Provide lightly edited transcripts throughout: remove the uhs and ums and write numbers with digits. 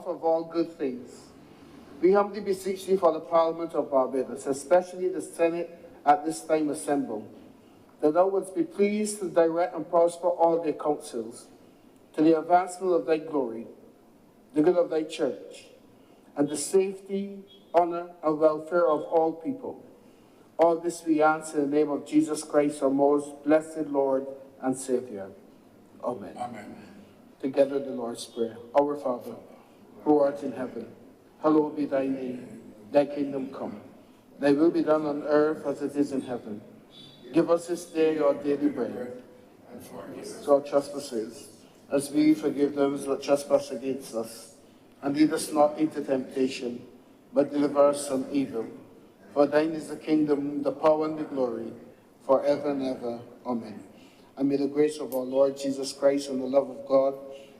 author of all good things, we humbly beseech thee for the Parliament of Barbados, especially the Senate at this time assembled, that thou wouldst be pleased to direct and prosper all their counsels, to the advancement of thy glory, the good of thy church, and the safety, honor, and welfare of all people. All this we ask in the name of Jesus Christ, our most blessed Lord and Savior. Amen. Amen. Together the Lord's Prayer. Our Father, who art in heaven, hallowed be thy name. Thy kingdom come. Thy will be done on earth as it is in heaven. Give us this day our daily bread, and forgive us our trespasses, as we forgive those that trespass against us. And lead us not into temptation, but deliver us from evil. For thine is the kingdom, the power, and the glory, forever and ever. Amen. And may the grace of our Lord Jesus Christ, and the love of God,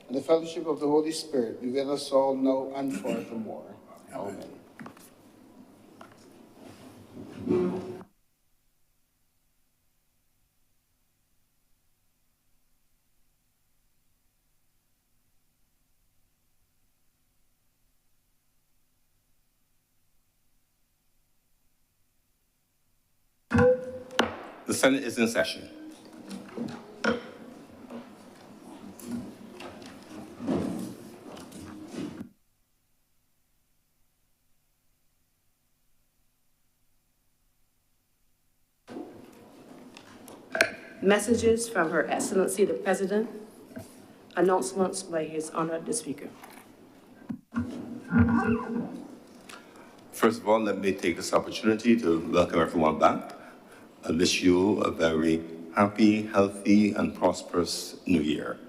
and the fellowship of the Holy Spirit be with us all now and forevermore. Amen. The Senate is in session. Messages from Her Excellency the President. Announcements by His Honor the Speaker. First of all, let me take this opportunity to welcome everyone back. I wish you a very happy, healthy, and prosperous new year.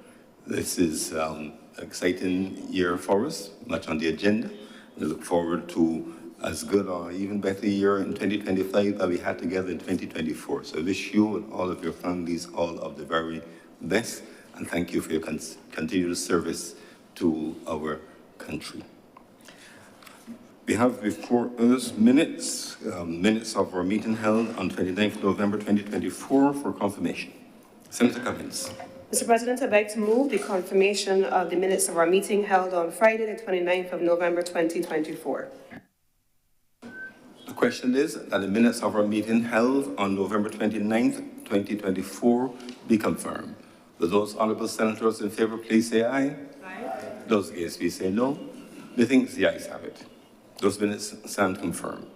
This is an exciting year for us, much on the agenda. We look forward to as good or even better year in 2025 that we had together in 2024. So I wish you and all of your families all of the very best, and thank you for your continued service to our country. We have before us minutes of our meeting held on 29th November 2024 for confirmation. Senator Cummins. Mr. President, I beg to move the confirmation of the minutes of our meeting held on Friday, the 29th of November 2024. The question is that the minutes of our meeting held on November 29th, 2024 be confirmed. Will those honorable senators in favor please say aye? Aye. Those against please say no. Methinks the ayes have it. Those minutes stand confirmed.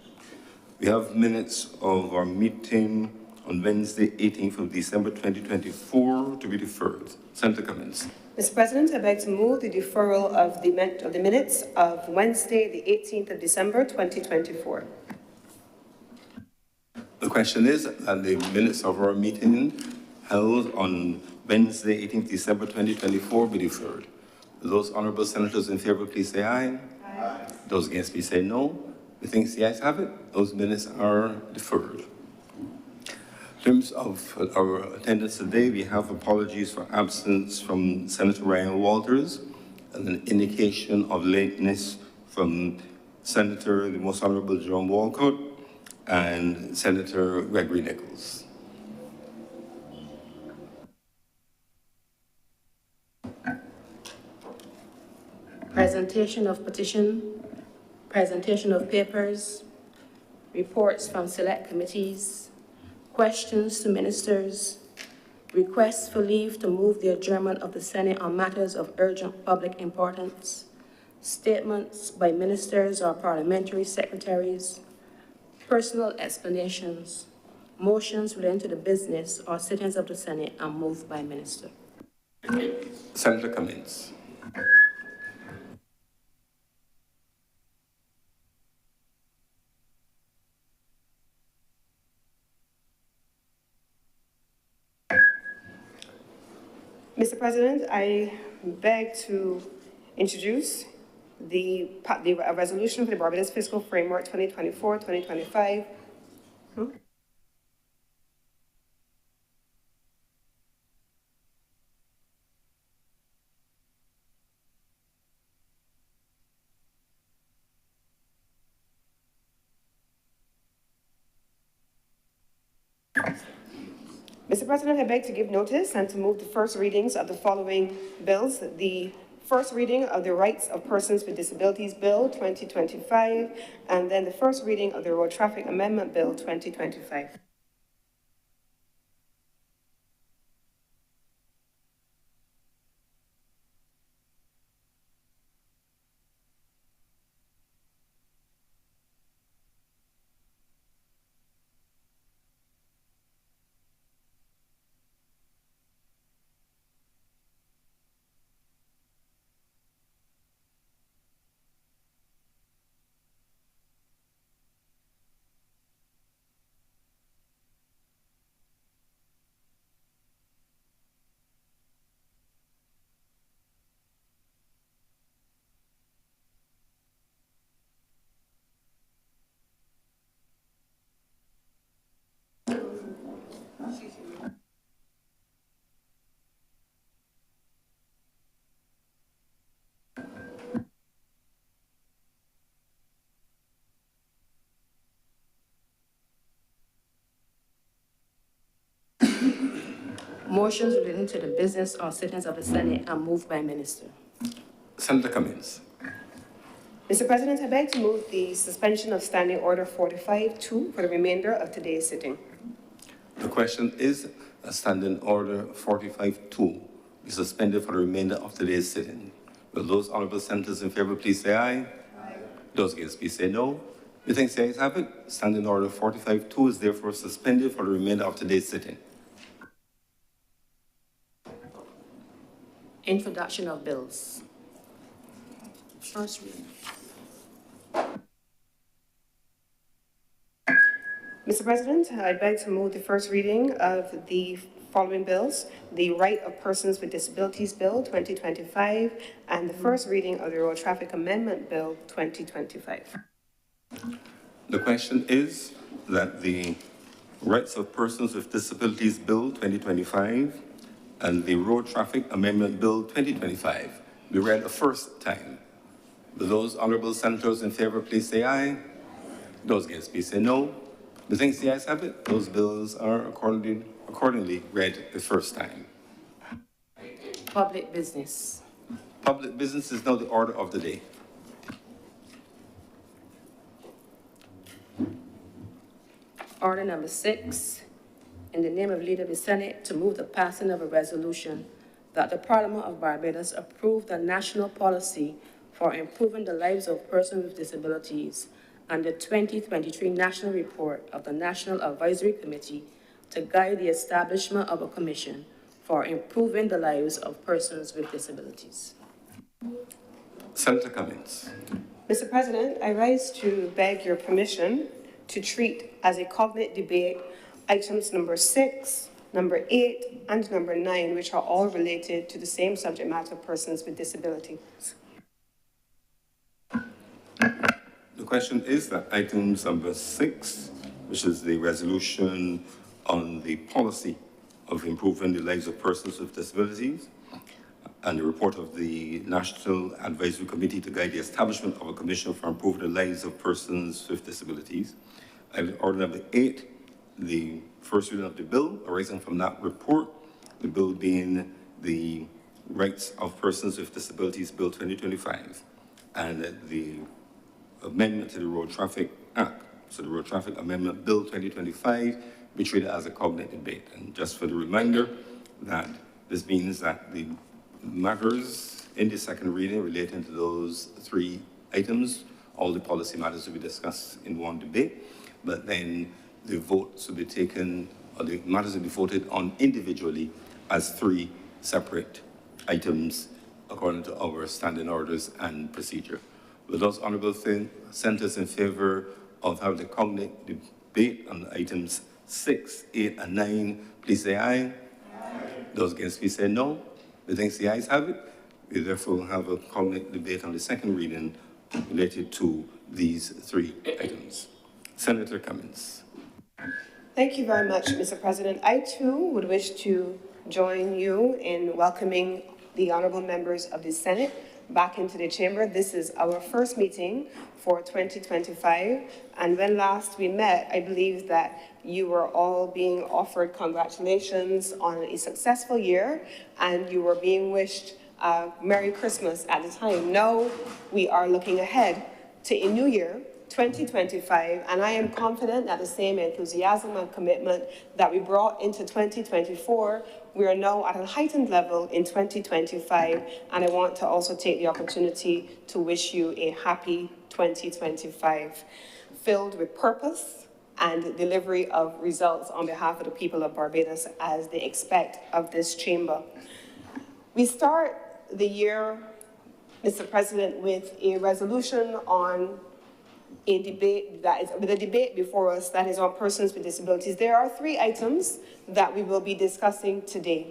We have minutes of our meeting on Wednesday, 18th of December 2024 to be deferred. Senator Cummins. Mr. President, I beg to move the deferral of the minutes of Wednesday, the 18th of December 2024. The question is that the minutes of our meeting held on Wednesday, 18th December 2024 be deferred. Will those honorable senators in favor please say aye? Aye. Those against please say no. Methinks the ayes have it. Those minutes are deferred. In terms of our attendance today, we have apologies for absence from Senator Ryan Walters and an indication of lateness from Senator, the Most Honorable Jerome Walcott, and Senator Gregory Nichols. Presentation of petition, presentation of papers, reports from select committees, questions to ministers, requests for leave to move the adjournment of the Senate on matters of urgent public importance, statements by ministers or parliamentary secretaries, personal explanations, motions relating to the business or sittings of the Senate and moved by minister. Senator Cummins. Mr. President, I beg to introduce the resolution for the Barbados Fiscal Framework 2024-2025. Mr. President, I beg to give notice and to move the first readings of the following bills. The first reading of the Rights of Persons with Disabilities Bill 2025, and then the first reading of the Road Traffic Amendment Bill 2025. Motions relating to the business or sittings of the Senate are moved by Minister. Senator Cummings. Mr. President, I beg to move the suspension of Standing Order 45-2 for the remainder of today's sitting. The question is Standing Order 45-2 be suspended for the remainder of today's sitting. Will those honorable senators in favor please say aye? Aye. Those against please say no. The ayes have it. Standing Order 45-2 is therefore suspended for the remainder of today's sitting. Introduction of bills. First reading. Mr. President, I beg to move the first reading of the following bills: the Right of Persons with Disabilities Bill 2025 and the first reading of the Road Traffic Amendment Bill 2025. The question is that the Rights of Persons with Disabilities Bill 2025 and the Road Traffic Amendment Bill 2025 be read a first time. Will those honorable senators in favor please say aye? Those against please say no. The ayes have it. Those bills are accordingly read the first time. Public business. Public business is now the order of the day. Order number 6, in the name of Leader of the Senate, to move the passing of a resolution that the Parliament of Barbados approve the national policy for improving the lives of persons with disabilities and the 2023 National Report of the National Advisory Committee to guide the establishment of a commission for improving the lives of persons with disabilities. Senator Cummings. Mr. President, I rise to beg your permission to treat as a cognate debate items number 6, number 8, and number 9, which are all related to the same subject matter, persons with disabilities. The question is that items number 6, which is the resolution on the policy of improving the lives of persons with disabilities, and the report of the National Advisory Committee to guide the establishment of a commission for improving the lives of persons with disabilities. Order number 8, the first reading of the bill arising from that report, the bill being the Rights of Persons with Disabilities Bill 2025, and the amendment to the Road Traffic Act, so the Road Traffic Amendment Bill 2025, be treated as a cognate debate. And just for the reminder that this means that the matters in the second reading relating to those 3 items, all the policy matters will be discussed in one debate, but then the votes will be taken, or the matters will be voted on individually as 3 separate items according to our standing orders and procedure. Will those honorable senators in favor of having the cognate debate on items 6, 8, and 9, please say aye. Aye. Those against, please say no. The ayes have it. We therefore have a cognate debate on the second reading related to these 3 items. Senator Cummings. Thank you very much, Mr. President. I too would wish to join you in welcoming the honorable members of the Senate back into the chamber. This is our first meeting for 2025, and when last we met, I believe that you were all being offered congratulations on a successful year, and you were being wished Merry Christmas at the time. Now we are looking ahead to a new year, 2025, and I am confident that the same enthusiasm and commitment that we brought into 2024, we are now at a heightened level in 2025, and I want to also take the opportunity to wish you a happy 2025, filled with purpose and delivery of results on behalf of the people of Barbados as they expect of this chamber. We start the year, Mr. President, with a resolution on a debate with a debate before us that is on persons with disabilities. There are 3 items that we will be discussing today.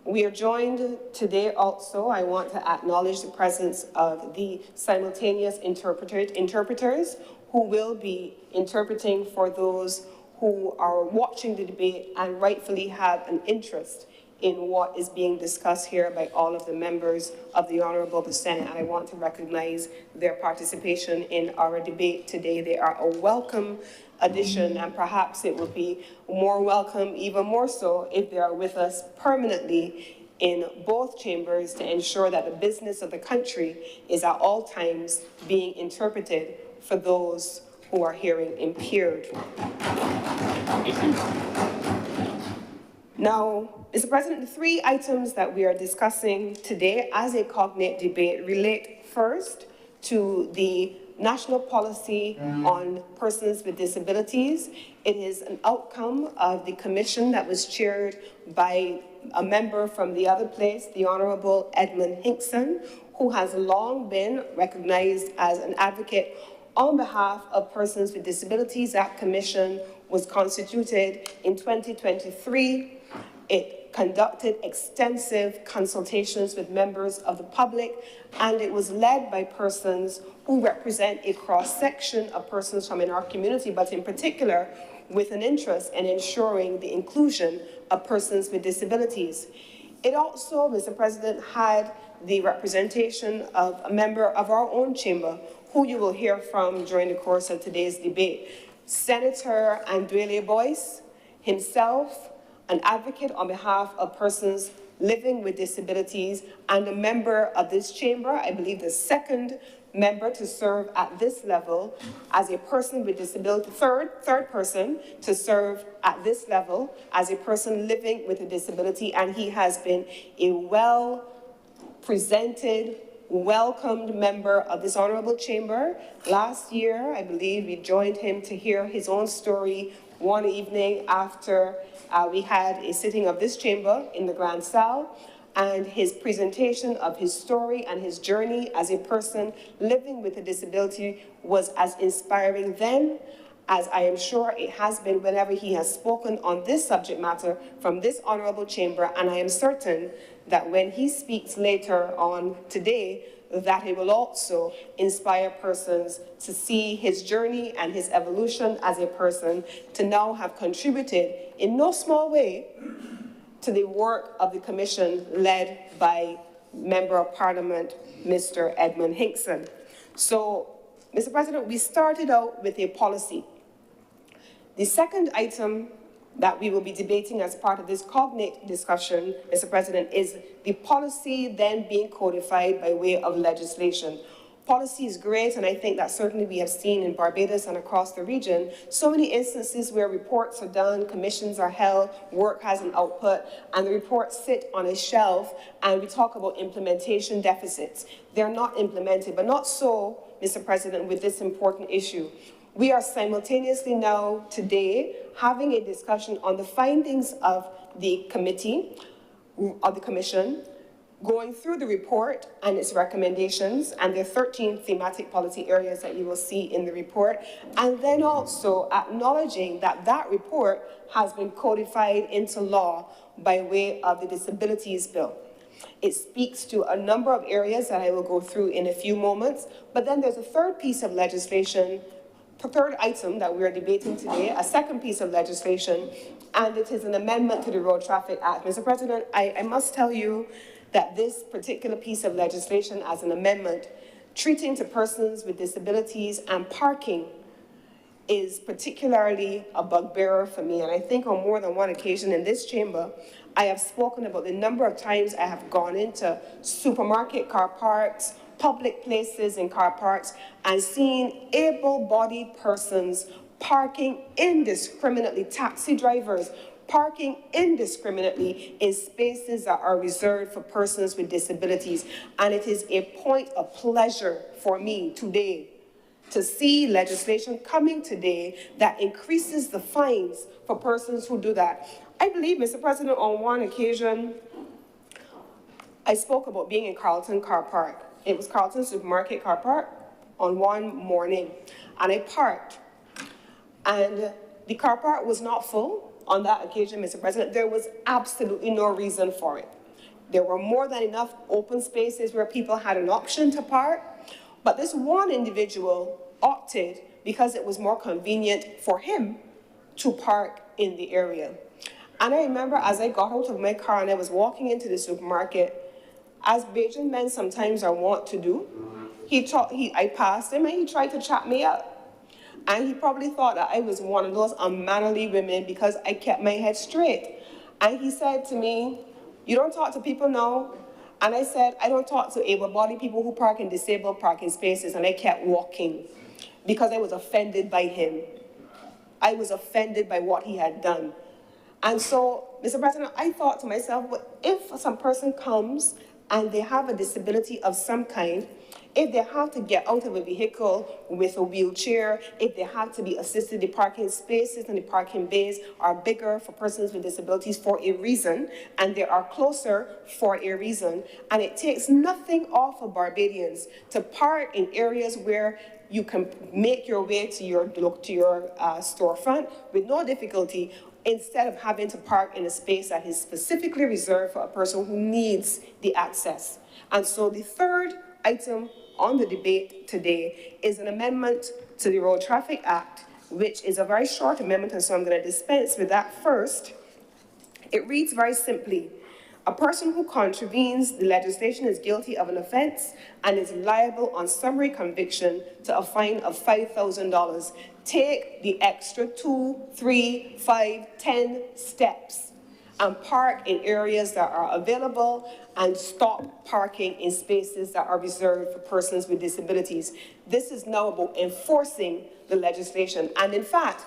We are joined today also, I want to acknowledge the presence of the simultaneous interpreters who will be interpreting for those who are watching the debate and rightfully have an interest in what is being discussed here by all of the members of the Honorable Senate, and I want to recognize their participation in our debate today. They are a welcome addition, and perhaps it will be more welcome, even more so, if they are with us permanently in both chambers to ensure that the business of the country is at all times being interpreted for those who are hearing impaired. Now, Mr. President, the 3 items that we are discussing today as a cognate debate relate first to the national policy on persons with disabilities. It is an outcome of the commission that was chaired by a member from the other place, the Honorable Edmund Hinkson, who has long been recognized as an advocate on behalf of persons with disabilities. That commission was constituted in 2023. It conducted extensive consultations with members of the public, and it was led by persons who represent a cross-section of persons from in our community, but in particular with an interest in ensuring the inclusion of persons with disabilities. It also, Mr. President, had the representation of a member of our own chamber, who you will hear from during the course of today's debate, Senator Andwele Boyce, himself an advocate on behalf of persons living with disabilities and a member of this chamber, I believe the second member to serve at this level as a person with disability, third person to serve at this level as a person living with a disability, and he has been a well-presented, welcomed member of this honorable chamber. Last year, I believe we joined him to hear his own story one evening after we had a sitting of this chamber in the Grand Salle, and his presentation of his story and his journey as a person living with a disability was as inspiring then as I am sure it has been whenever he has spoken on this subject matter from this honorable chamber, and I am certain that when he speaks later on today, that it will also inspire persons to see his journey and his evolution as a person to now have contributed in no small way to the work of the commission led by Member of Parliament, Mr. Edmund Hinkson. So, Mr. President, we started out with a policy. The second item that we will be debating as part of this cognate discussion, Mr. President, is the policy then being codified by way of legislation. Policy is great, and I think that certainly we have seen in Barbados and across the region so many instances where reports are done, commissions are held, work has an output, and the reports sit on a shelf, and we talk about implementation deficits. They're not implemented, but not so, Mr. President, with this important issue. We are simultaneously now, today, having a discussion on the findings of the committee, of the commission, going through the report and its recommendations, and the 13 thematic policy areas that you will see in the report, and then also acknowledging that that report has been codified into law by way of the Disabilities Bill. It speaks to a number of areas that I will go through in a few moments, but then there's a third piece of legislation, the third item that we are debating today, a second piece of legislation, and it is an amendment to the Road Traffic Act. Mr. President, I must tell you that this particular piece of legislation as an amendment treating to persons with disabilities and parking is particularly a bugbearer for me, and I think on more than one occasion in this chamber, I have spoken about the number of times I have gone into supermarket car parks, public places in car parks, and seen able-bodied persons parking indiscriminately, taxi drivers parking indiscriminately in spaces that are reserved for persons with disabilities. And it is a point of pleasure for me today to see legislation coming today that increases the fines for persons who do that. I believe, Mr. President, on one occasion, I spoke about being in Carlton Car Park. It was Carlton Supermarket Car Park on one morning, and I parked. And the car park was not full on that occasion, Mr. President. There was absolutely no reason for it. There were more than enough open spaces where people had an option to park, but this one individual opted, because it was more convenient for him, to park in the area. And I remember as I got out of my car and I was walking into the supermarket, as Bajan men sometimes are wont to do, I passed him and he tried to chat me up. And he probably thought that I was one of those unmannerly women because I kept my head straight. And he said to me, "You don't talk to people now." And I said, "I don't talk to able-bodied people who park in disabled parking spaces." And I kept walking because I was offended by him. I was offended by what he had done. And so, Mr. President, I thought to myself, well, if some person comes and they have a disability of some kind, if they have to get out of a vehicle with a wheelchair, if they have to be assisted, the parking spaces and the parking bays are bigger for persons with disabilities for a reason, and they are closer for a reason. And it takes nothing off of Barbadians to park in areas where you can make your way to your storefront with no difficulty, instead of having to park in a space that is specifically reserved for a person who needs the access. And so the third item on the debate today is an amendment to the Road Traffic Act, which is a very short amendment, and so I'm going to dispense with that first. It reads very simply: a person who contravenes the legislation is guilty of an offense and is liable on summary conviction to a fine of $5,000. Take the extra 2, 3, 5, 10 steps and park in areas that are available and stop parking in spaces that are reserved for persons with disabilities. This is now about enforcing the legislation. And in fact,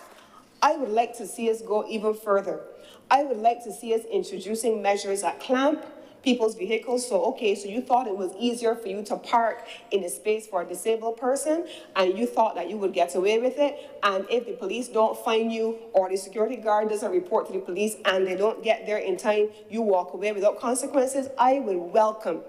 I would like to see us go even further. I would like to see us introducing measures that clamp people's vehicles. So, okay, so you thought it was easier for you to park in a space for a disabled person, and you thought that you would get away with it, and if the police don't find you or the security guard doesn't report to the police and they don't get there in time, you walk away without consequences. I would welcome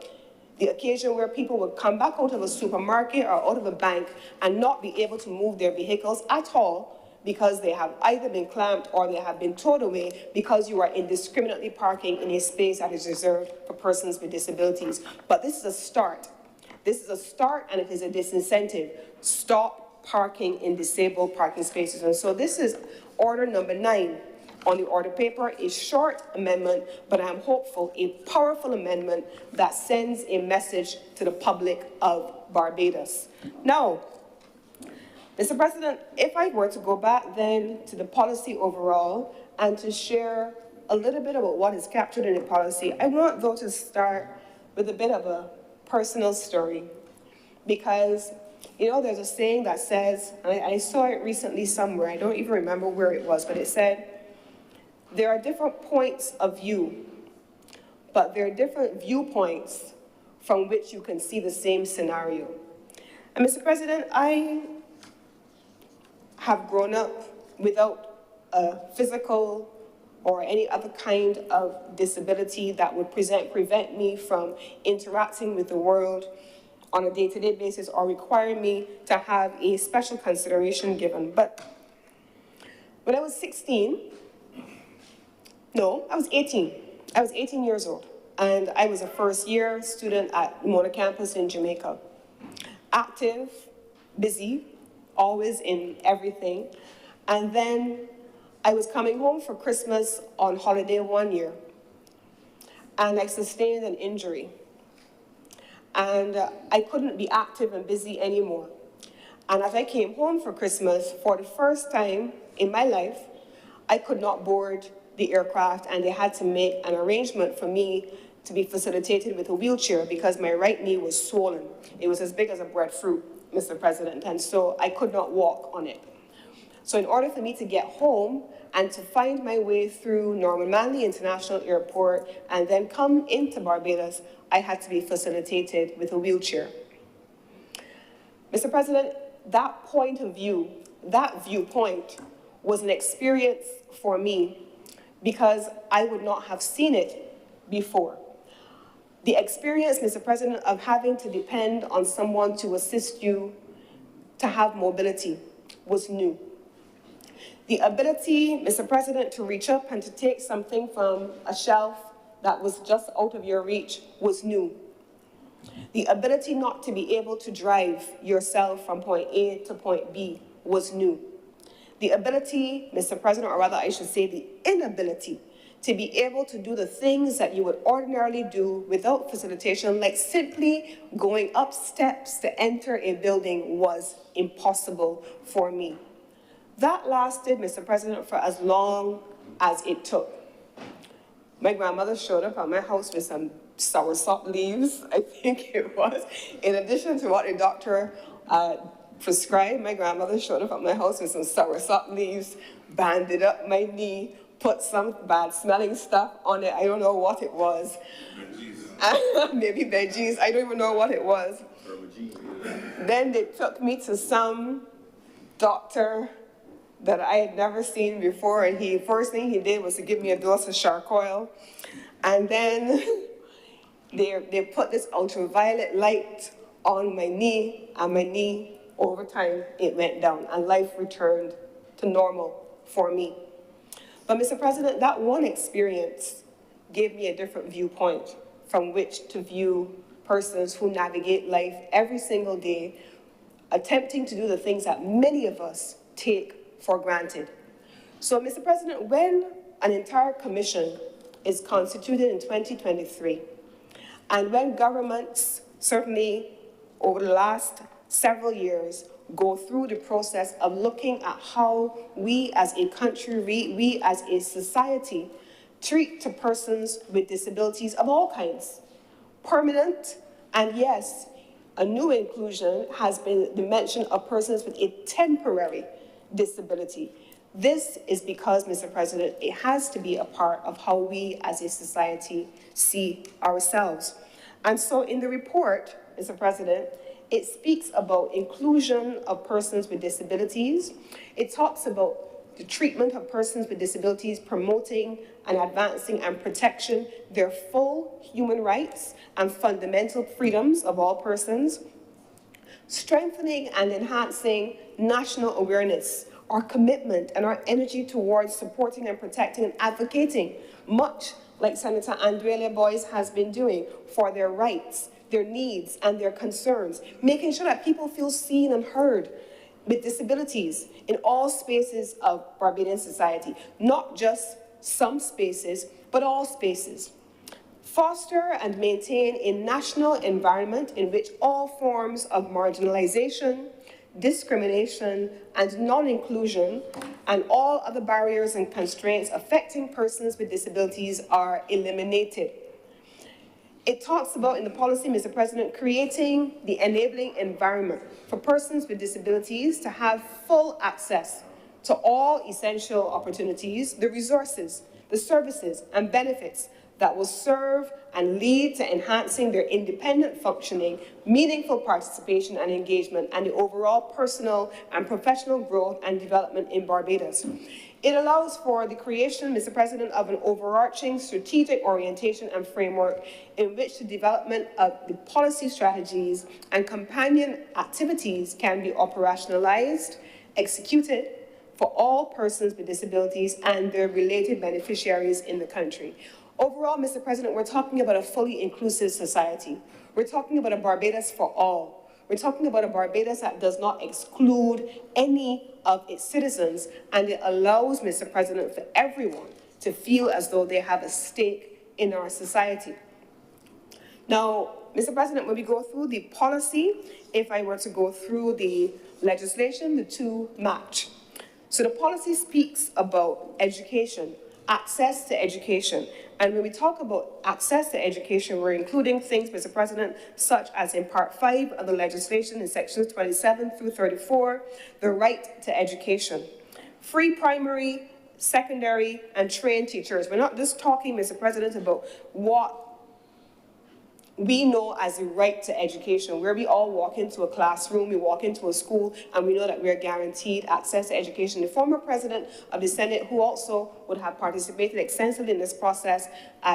the occasion where people would come back out of a supermarket or out of a bank and not be able to move their vehicles at all, because they have either been clamped or they have been towed away because you are indiscriminately parking in a space that is reserved for persons with disabilities. But this is a start. This is a start, and it is a disincentive. Stop parking in disabled parking spaces. And so this is order number 9 on the order paper, a short amendment, but I'm hopeful a powerful amendment that sends a message to the public of Barbados. Now, Mr. President, if I were to go back then to the policy overall and to share a little bit about what is captured in the policy, I want, though, to start with a bit of a personal story. Because, you know, there's a saying that says, and I saw it recently somewhere, I don't even remember where it was, but it said, there are different points of view, but there are different viewpoints from which you can see the same scenario. And Mr. President, I have grown up without a physical or any other kind of disability that would prevent me from interacting with the world on a day-to-day basis or require me to have a special consideration given. But when I was 18. I was 18 years old, and I was a first-year student at Mona campus in Jamaica. Active, busy, always in everything. And then I was coming home for Christmas on holiday one year, and I sustained an injury. And I couldn't be active and busy anymore. And as I came home for Christmas, for the first time in my life, I could not board the aircraft, and they had to make an arrangement for me to be facilitated with a wheelchair because my right knee was swollen. It was as big as a breadfruit, Mr. President, and so I could not walk on it. So in order for me to get home and to find my way through Norman Manley International Airport and then come into Barbados, I had to be facilitated with a wheelchair. Mr. President, that point of view, that viewpoint was an experience for me because I would not have seen it before. The experience, Mr. President, of having to depend on someone to assist you to have mobility was new. The ability, Mr. President, to reach up and to take something from a shelf that was just out of your reach was new. The ability not to be able to drive yourself from point A to point B was new. The ability, Mr. President, or rather I should say the inability, to be able to do the things that you would ordinarily do without facilitation, like simply going up steps to enter a building, was impossible for me. That lasted, Mr. President, for as long as it took. My grandmother showed up at my house with some soursop leaves, I think it was. In addition to what the doctor prescribed, my grandmother showed up at my house with some soursop leaves, banded up my knee, put some bad-smelling stuff on it. I don't know what it was. Maybe veggies. I don't even know what it was. Then they took me to some doctor that I had never seen before, and first thing he did was to give me a dose of shark oil. And then they put this ultraviolet light on my knee, and my knee, over time, it went down, and life returned to normal for me. But Mr. President, that one experience gave me a different viewpoint from which to view persons who navigate life every single day, attempting to do the things that many of us take for granted. So, Mr. President, when an entire commission is constituted in 2023, and when governments, certainly over the last several years, go through the process of looking at how we as a country, we as a society, treat to persons with disabilities of all kinds, permanent, and yes, a new inclusion has been the mention of persons with a temporary disability. This is because, Mr. President, it has to be a part of how we as a society see ourselves. And so in the report, Mr. President, it speaks about inclusion of persons with disabilities. It talks about the treatment of persons with disabilities, promoting and advancing and protecting their full human rights and fundamental freedoms of all persons, strengthening and enhancing national awareness, our commitment and our energy towards supporting and protecting and advocating, much like Senator Andrea Boyce has been doing, for their rights, their needs, and their concerns, making sure that people feel seen and heard with disabilities in all spaces of Barbadian society, not just some spaces, but all spaces. Foster and maintain a national environment in which all forms of marginalization, discrimination, and non-inclusion, and all other barriers and constraints affecting persons with disabilities are eliminated. It talks about, in the policy, Mr. President, creating the enabling environment for persons with disabilities to have full access to all essential opportunities, the resources, the services, and benefits that will serve and lead to enhancing their independent functioning, meaningful participation and engagement, and the overall personal and professional growth and development in Barbados. It allows for the creation, Mr. President, of an overarching strategic orientation and framework in which the development of the policy strategies and companion activities can be operationalized, executed for all persons with disabilities and their related beneficiaries in the country. Overall, Mr. President, we're talking about a fully inclusive society. We're talking about a Barbados for all. We're talking about a Barbados that does not exclude any of its citizens, and it allows, Mr. President, for everyone to feel as though they have a stake in our society. Now, Mr. President, when we go through the policy, if I were to go through the legislation, the two match. So the policy speaks about education access to education. And when we talk about access to education, we're including things, Mr. President, such as in Part 5 of the legislation in sections 27 through 34, the right to education. Free primary, secondary, and trained teachers. We're not just talking, Mr. President, about what we know as the right to education, where we all walk into a classroom, we walk into a school, and we know that we're guaranteed access to education. The former president of the Senate, who also would have participated extensively in this process,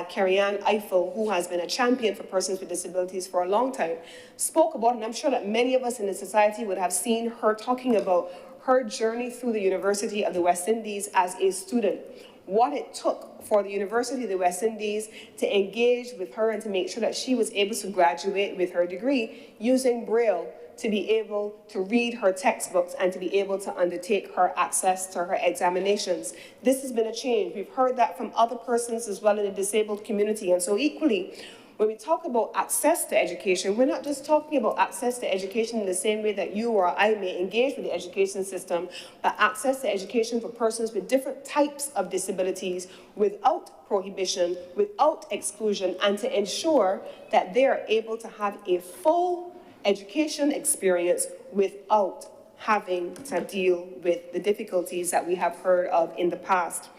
Carrie-Ann Eiffel, who has been a champion for persons with disabilities for a long time, spoke about, and I'm sure that many of us in the society would have seen her talking about her journey through the University of the West Indies as a student. What it took for the University of the West Indies to engage with her and to make sure that she was able to graduate with her degree using Braille, to be able to read her textbooks and to be able to undertake her access to her examinations. This has been a change. We've heard that from other persons as well in the disabled community. And so equally, when we talk about access to education, we're not just talking about access to education in the same way that you or I may engage with the education system, but access to education for persons with different types of disabilities without prohibition, without exclusion, and to ensure that they are able to have a full education experience without having to deal with the difficulties that we have heard of in the past.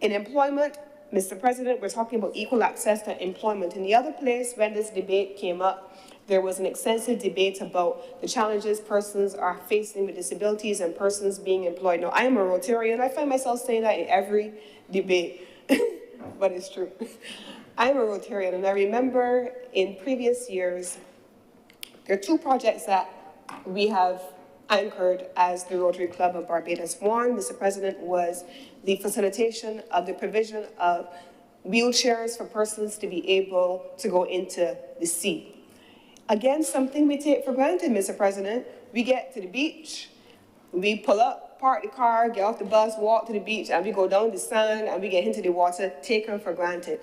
In employment, Mr. President, we're talking about equal access to employment. In the other place, when this debate came up, there was an extensive debate about the challenges persons are facing with disabilities and persons being employed. Now, I am a Rotarian. I find myself saying that in every debate, but it's true. I am a Rotarian, and I remember in previous years, there are two projects that we have anchored as the Rotary Club of Barbados. One, Mr. President, was the facilitation of the provision of wheelchairs for persons to be able to go into the sea. Again, something we take for granted, Mr. President. We get to the beach, we pull up, park the car, get off the bus, walk to the beach, and we go down the sand and we get into the water, taken for granted.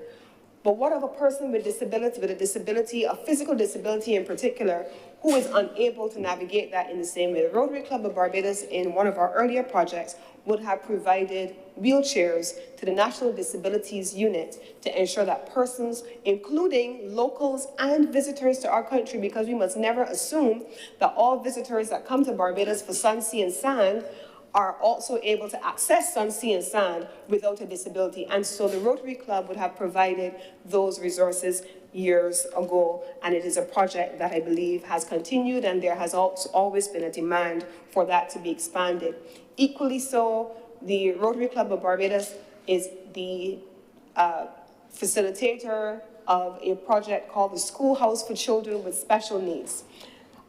But what of a person with a disability, a physical disability in particular, who is unable to navigate that in the same way? The Rotary Club of Barbados, in one of our earlier projects, would have provided wheelchairs to the National Disabilities Unit to ensure that persons, including locals and visitors to our country, because we must never assume that all visitors that come to Barbados for sun, sea, and sand are also able to access sun, sea, and sand without a disability. And so the Rotary Club would have provided those resources years ago, and it is a project that I believe has continued, and there has also always been a demand for that to be expanded. Equally so, the Rotary Club of Barbados is the facilitator of a project called the Schoolhouse for Children with Special Needs.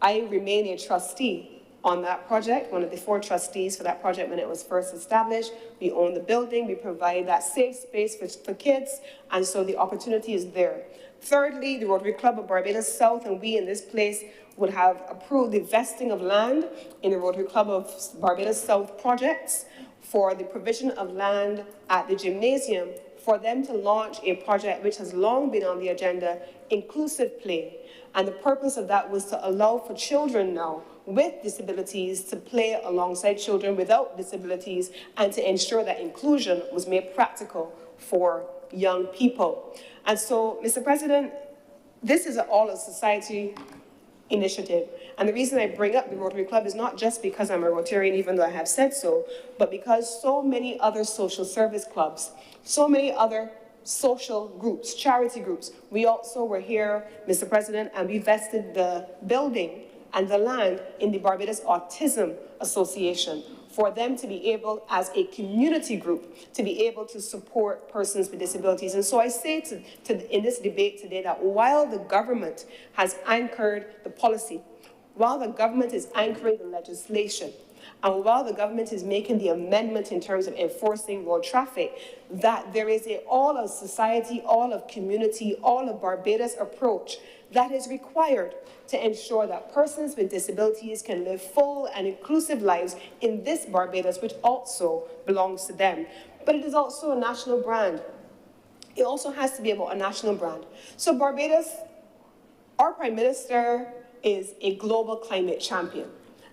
I remain a trustee on that project, one of the 4 trustees for that project when it was first established. We own the building, we provide that safe space for kids, and so the opportunity is there. Thirdly, the Rotary Club of Barbados South, and we in this place would have approved the vesting of land in the Rotary Club of Barbados South projects for the provision of land at the gymnasium for them to launch a project which has long been on the agenda, inclusive play. And the purpose of that was to allow for children now with disabilities to play alongside children without disabilities and to ensure that inclusion was made practical for young people. And so, Mr. President, this is an all-of-society initiative. And the reason I bring up the Rotary Club is not just because I'm a Rotarian, even though I have said so, but because so many other social service clubs, so many other social groups, charity groups, we also were here, Mr. President, and we vested the building and the land in the Barbados Autism Association for them to be able, as a community group, to be able to support persons with disabilities. And so I say in this debate today that while the government has anchored the policy, while the government is anchoring the legislation, and while the government is making the amendment in terms of enforcing road traffic, that there is a all of society, all of community, all of Barbados approach that is required to ensure that persons with disabilities can live full and inclusive lives in this Barbados, which also belongs to them. But it is also a national brand. It also has to be about a national brand. So Barbados, our Prime Minister is a global climate champion,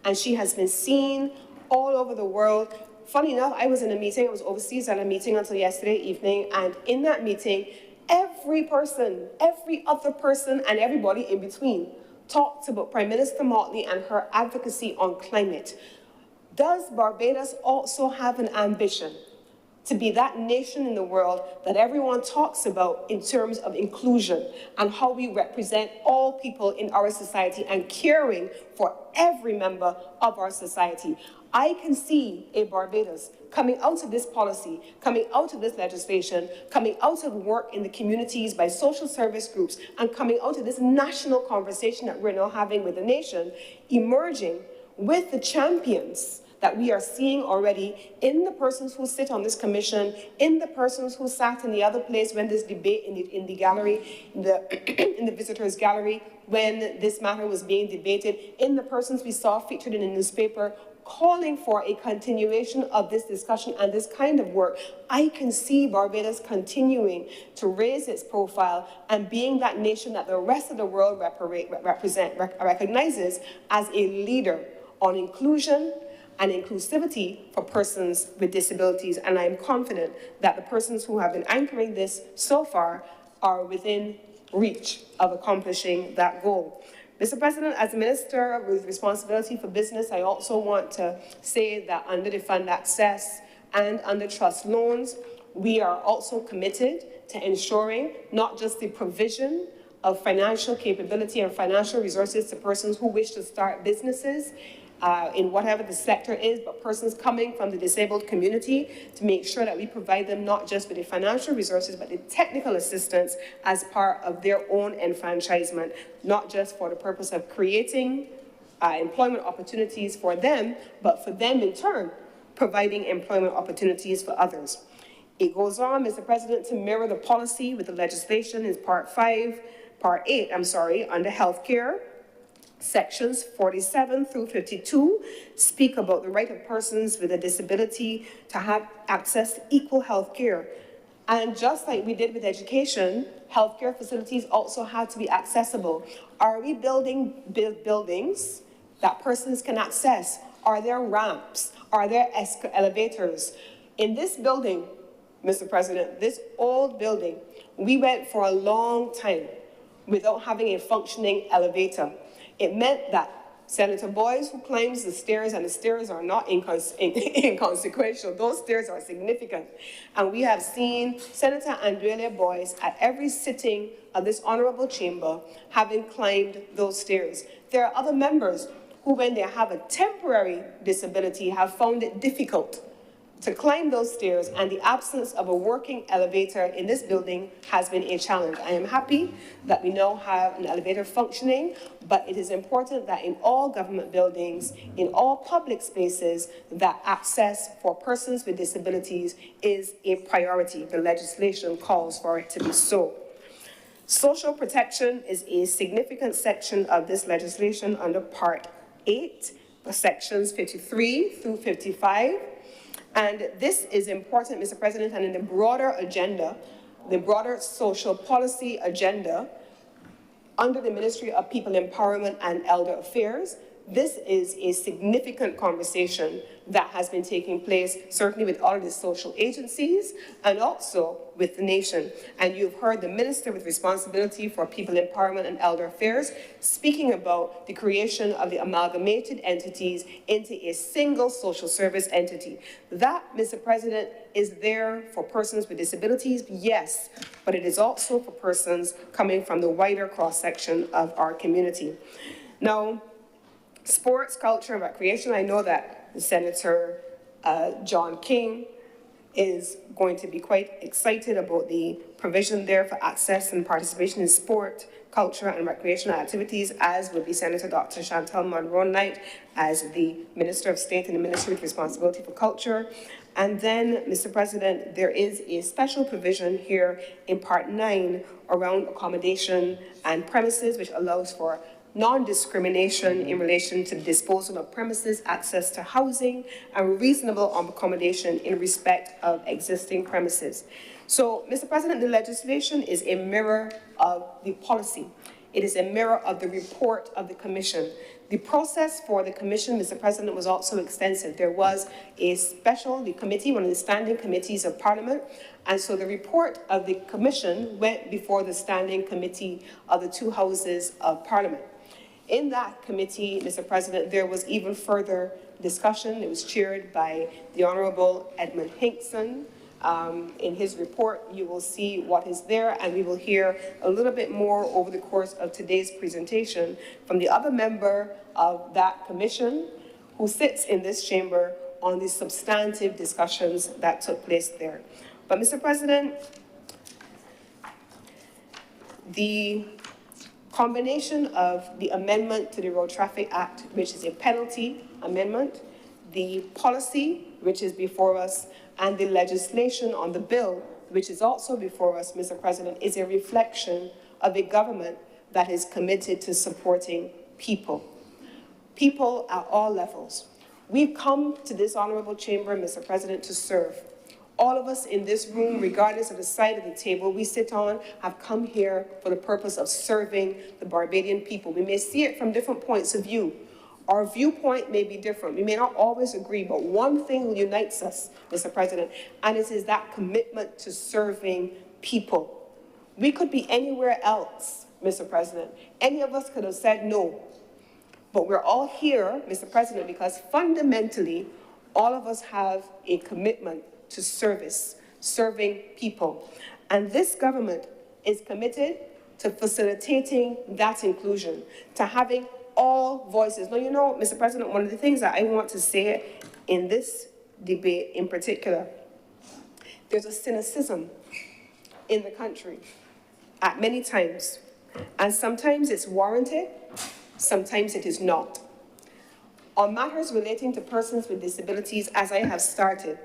and she has been seen all over the world funny enough, I was in a meeting, I was overseas at a meeting until yesterday evening, and in that meeting, every person, every other person, and everybody in between talked about Prime Minister Motley and her advocacy on climate. Does Barbados also have an ambition to be that nation in the world that everyone talks about in terms of inclusion and how we represent all people in our society and caring for every member of our society? I can see a Barbados coming out of this policy, coming out of this legislation, coming out of work in the communities by social service groups, and coming out of this national conversation that we're now having with the nation, emerging with the champions that we are seeing already in the persons who sit on this commission, in the persons who sat in the other place when this debate in the gallery, in the visitors gallery, when this matter was being debated, in the persons we saw featured in the newspaper, calling for a continuation of this discussion and this kind of work. I can see Barbados continuing to raise its profile and being that nation that the rest of the world recognizes as a leader on inclusion and inclusivity for persons with disabilities. And I am confident that the persons who have been anchoring this so far are within reach of accomplishing that goal. Mr. President, as a minister with responsibility for business, I also want to say that under the fund access and under trust loans, we are also committed to ensuring not just the provision of financial capability and financial resources to persons who wish to start businesses in whatever the sector is, but persons coming from the disabled community, to make sure that we provide them not just with the financial resources, but the technical assistance as part of their own enfranchisement, not just for the purpose of creating employment opportunities for them, but for them in turn, providing employment opportunities for others. It goes on, Mr. President, to mirror the policy with the legislation in Part 8, under healthcare. Sections 47 through 52 speak about the right of persons with a disability to have access to equal health care. And just like we did with education, healthcare facilities also have to be accessible. Are we building buildings that persons can access? Are there ramps? Are there elevators? In this building, Mr. President, this old building, we went for a long time without having a functioning elevator. It meant that Senator Boyce, who claims the stairs, and the stairs are not inconsequential, those stairs are significant. And we have seen Senator Andrea Boyce at every sitting of this honorable chamber having climbed those stairs. There are other members who, when they have a temporary disability, have found it difficult to climb those stairs, and the absence of a working elevator in this building has been a challenge. I am happy that we now have an elevator functioning, but it is important that in all government buildings, in all public spaces, that access for persons with disabilities is a priority. The legislation calls for it to be so. Social protection is a significant section of this legislation under Part 8, sections 53 through 55. And this is important, Mr. President, and in the broader agenda, the broader social policy agenda, under the Ministry of People Empowerment and Elder Affairs, this is a significant conversation that has been taking place, certainly with all of the social agencies and also with the nation. And you've heard the Minister with responsibility for People Empowerment and Elder Affairs speaking about the creation of the amalgamated entities into a single social service entity. That, Mr. President, is there for persons with disabilities, yes, but it is also for persons coming from the wider cross-section of our community. Now, sports, culture, and recreation, I know that Senator John King is going to be quite excited about the provision there for access and participation in sport, culture, and recreational activities, as will be Senator Dr. Chantal Monroe-Knight as the Minister of State in the Ministry with responsibility for culture. And then, Mr. President, there is a special provision here in Part 9 around accommodation and premises, which allows for non-discrimination in relation to the disposal of premises, access to housing, and reasonable accommodation in respect of existing premises. So, Mr. President, the legislation is a mirror of the policy. It is a mirror of the report of the Commission. The process for the commission, Mr. President, was also extensive. There was the committee, one of the standing committees of Parliament, and so the report of the commission went before the standing committee of the two houses of Parliament. In that committee, Mr. President, there was even further discussion. It was chaired by the Honourable Edmund Hinkson. In his report, you will see what is there, and we will hear a little bit more over the course of today's presentation from the other member of that commission who sits in this chamber on the substantive discussions that took place there. But, Mr. President, the combination of the amendment to the Road Traffic Act, which is a penalty amendment, the policy, which is before us, and the legislation on the bill, which is also before us, Mr. President, is a reflection of a government that is committed to supporting people. People at all levels. We've come to this honorable chamber, Mr. President, to serve. All of us in this room, regardless of the side of the table we sit on, have come here for the purpose of serving the Barbadian people. We may see it from different points of view. Our viewpoint may be different. We may not always agree, but one thing unites us, Mr. President, and it is that commitment to serving people. We could be anywhere else, Mr. President. Any of us could have said no. But we're all here, Mr. President, because fundamentally, all of us have a commitment to service, serving people. And this government is committed to facilitating that inclusion, to having all voices. Now, you know, Mr. President, one of the things that I want to say in this debate in particular, there's a cynicism in the country at many times, and sometimes it's warranted, sometimes it is not. On matters relating to persons with disabilities, as I have started,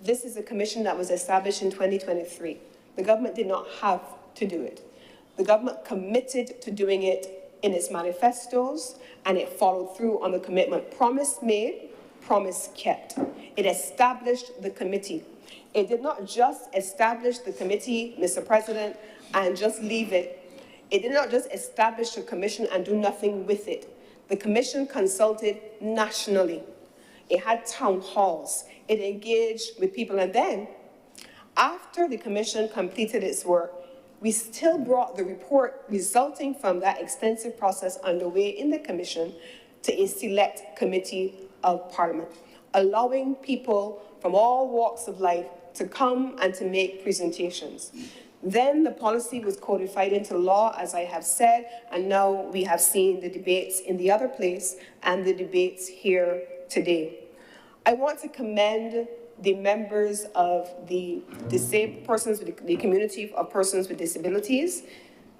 this is a commission that was established in 2023. The government did not have to do it. The government committed to doing it in its manifestos, and it followed through on the commitment. Promise made, promise kept. It established the committee. It did not just establish the committee, Mr. President, and just leave it. It did not just establish a commission and do nothing with it. The commission consulted nationally. It had town halls. It engaged with people. And then, after the commission completed its work, we still brought the report resulting from that extensive process underway in the commission to a select committee of Parliament, allowing people from all walks of life to come and to make presentations. Then the policy was codified into law, as I have said, and now we have seen the debates in the other place and the debates here today. I want to commend the members of the disabled persons, the community of persons with disabilities.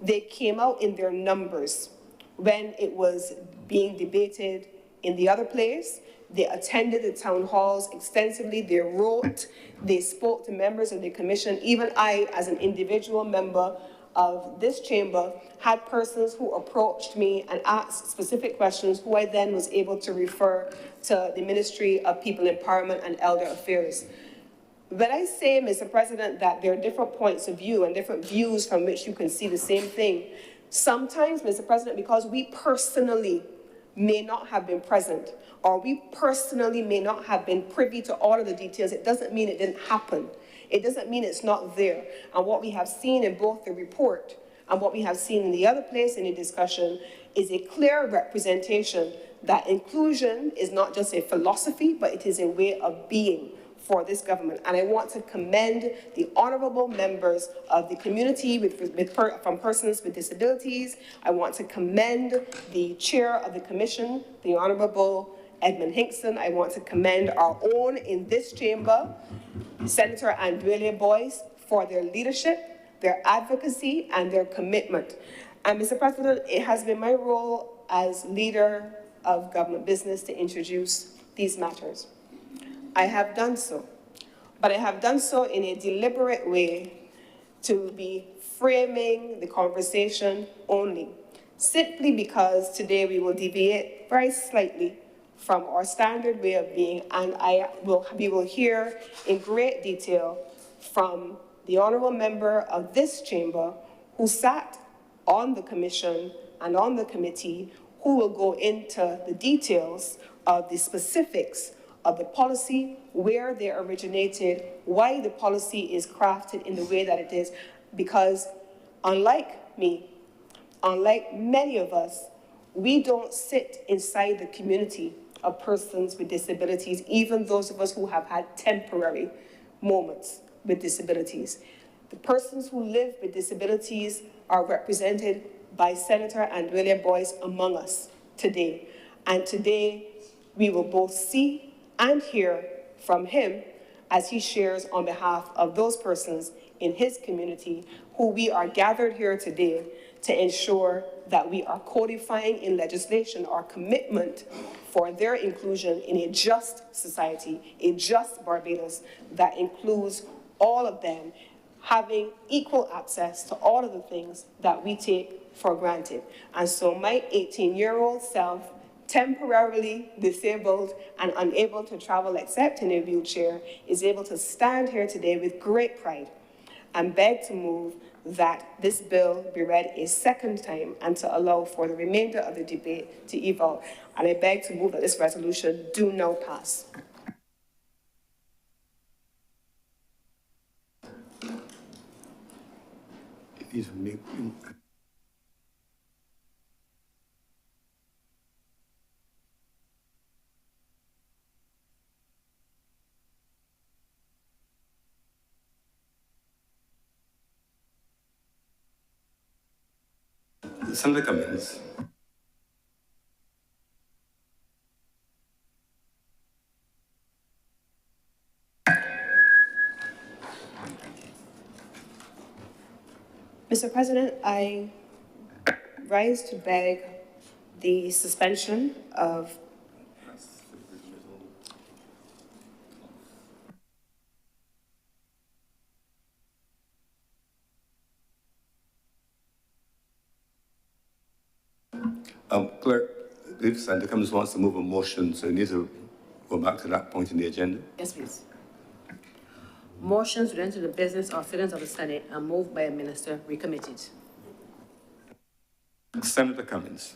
They came out in their numbers when it was being debated in the other place. They attended the town halls extensively. They wrote, they spoke to members of the commission. Even I, as an individual member of this chamber, had persons who approached me and asked specific questions, who I then was able to refer to the Ministry of People Empowerment and Elder Affairs. When I say, Mr. President, that there are different points of view and different views from which you can see the same thing, sometimes, Mr. President, because we personally may not have been present, or we personally may not have been privy to all of the details, it doesn't mean it didn't happen. It doesn't mean it's not there. And what we have seen in both the report and what we have seen in the other place in the discussion is a clear representation that inclusion is not just a philosophy, but it is a way of being for this government. And I want to commend the honorable members of the community from persons with disabilities. I want to commend the chair of the commission, the Honorable Edmund Hinkson. I want to commend our own in this chamber, Senator Andrelia Boyce, for their leadership, their advocacy, and their commitment. And Mr. President, it has been my role as leader of government business to introduce these matters. I have done so, but I have done so in a deliberate way to be framing the conversation only, simply because today we will deviate very slightly from our standard way of being, and we will hear in great detail from the honorable member of this chamber who sat on the commission and on the committee, who will go into the details of the specifics of the policy, where they originated, why the policy is crafted in the way that it is, because unlike me, unlike many of us, we don't sit inside the community of persons with disabilities, even those of us who have had temporary moments with disabilities. The persons who live with disabilities are represented by Senator Andrelia Boyce among us today. And today, we will both see and hear from him as he shares on behalf of those persons in his community who we are gathered here today to ensure that we are codifying in legislation our commitment for their inclusion in a just society, a just Barbados that includes all of them having equal access to all of the things that we take for granted. And so my 18-year-old self, temporarily disabled and unable to travel except in a wheelchair, is able to stand here today with great pride and beg to move that this bill be read a second time and to allow for the remainder of the debate to evolve. And I beg to move that this resolution do now pass. Senator Cummings. Mr. President, I rise to beg the suspension of Clerk, if Senator Cummings wants to move a motion, so you need to go back to that point in the agenda. Yes, please. Motions relating to the business or sittings of the Senate are moved by a minister, recommitted. Senator Cummings.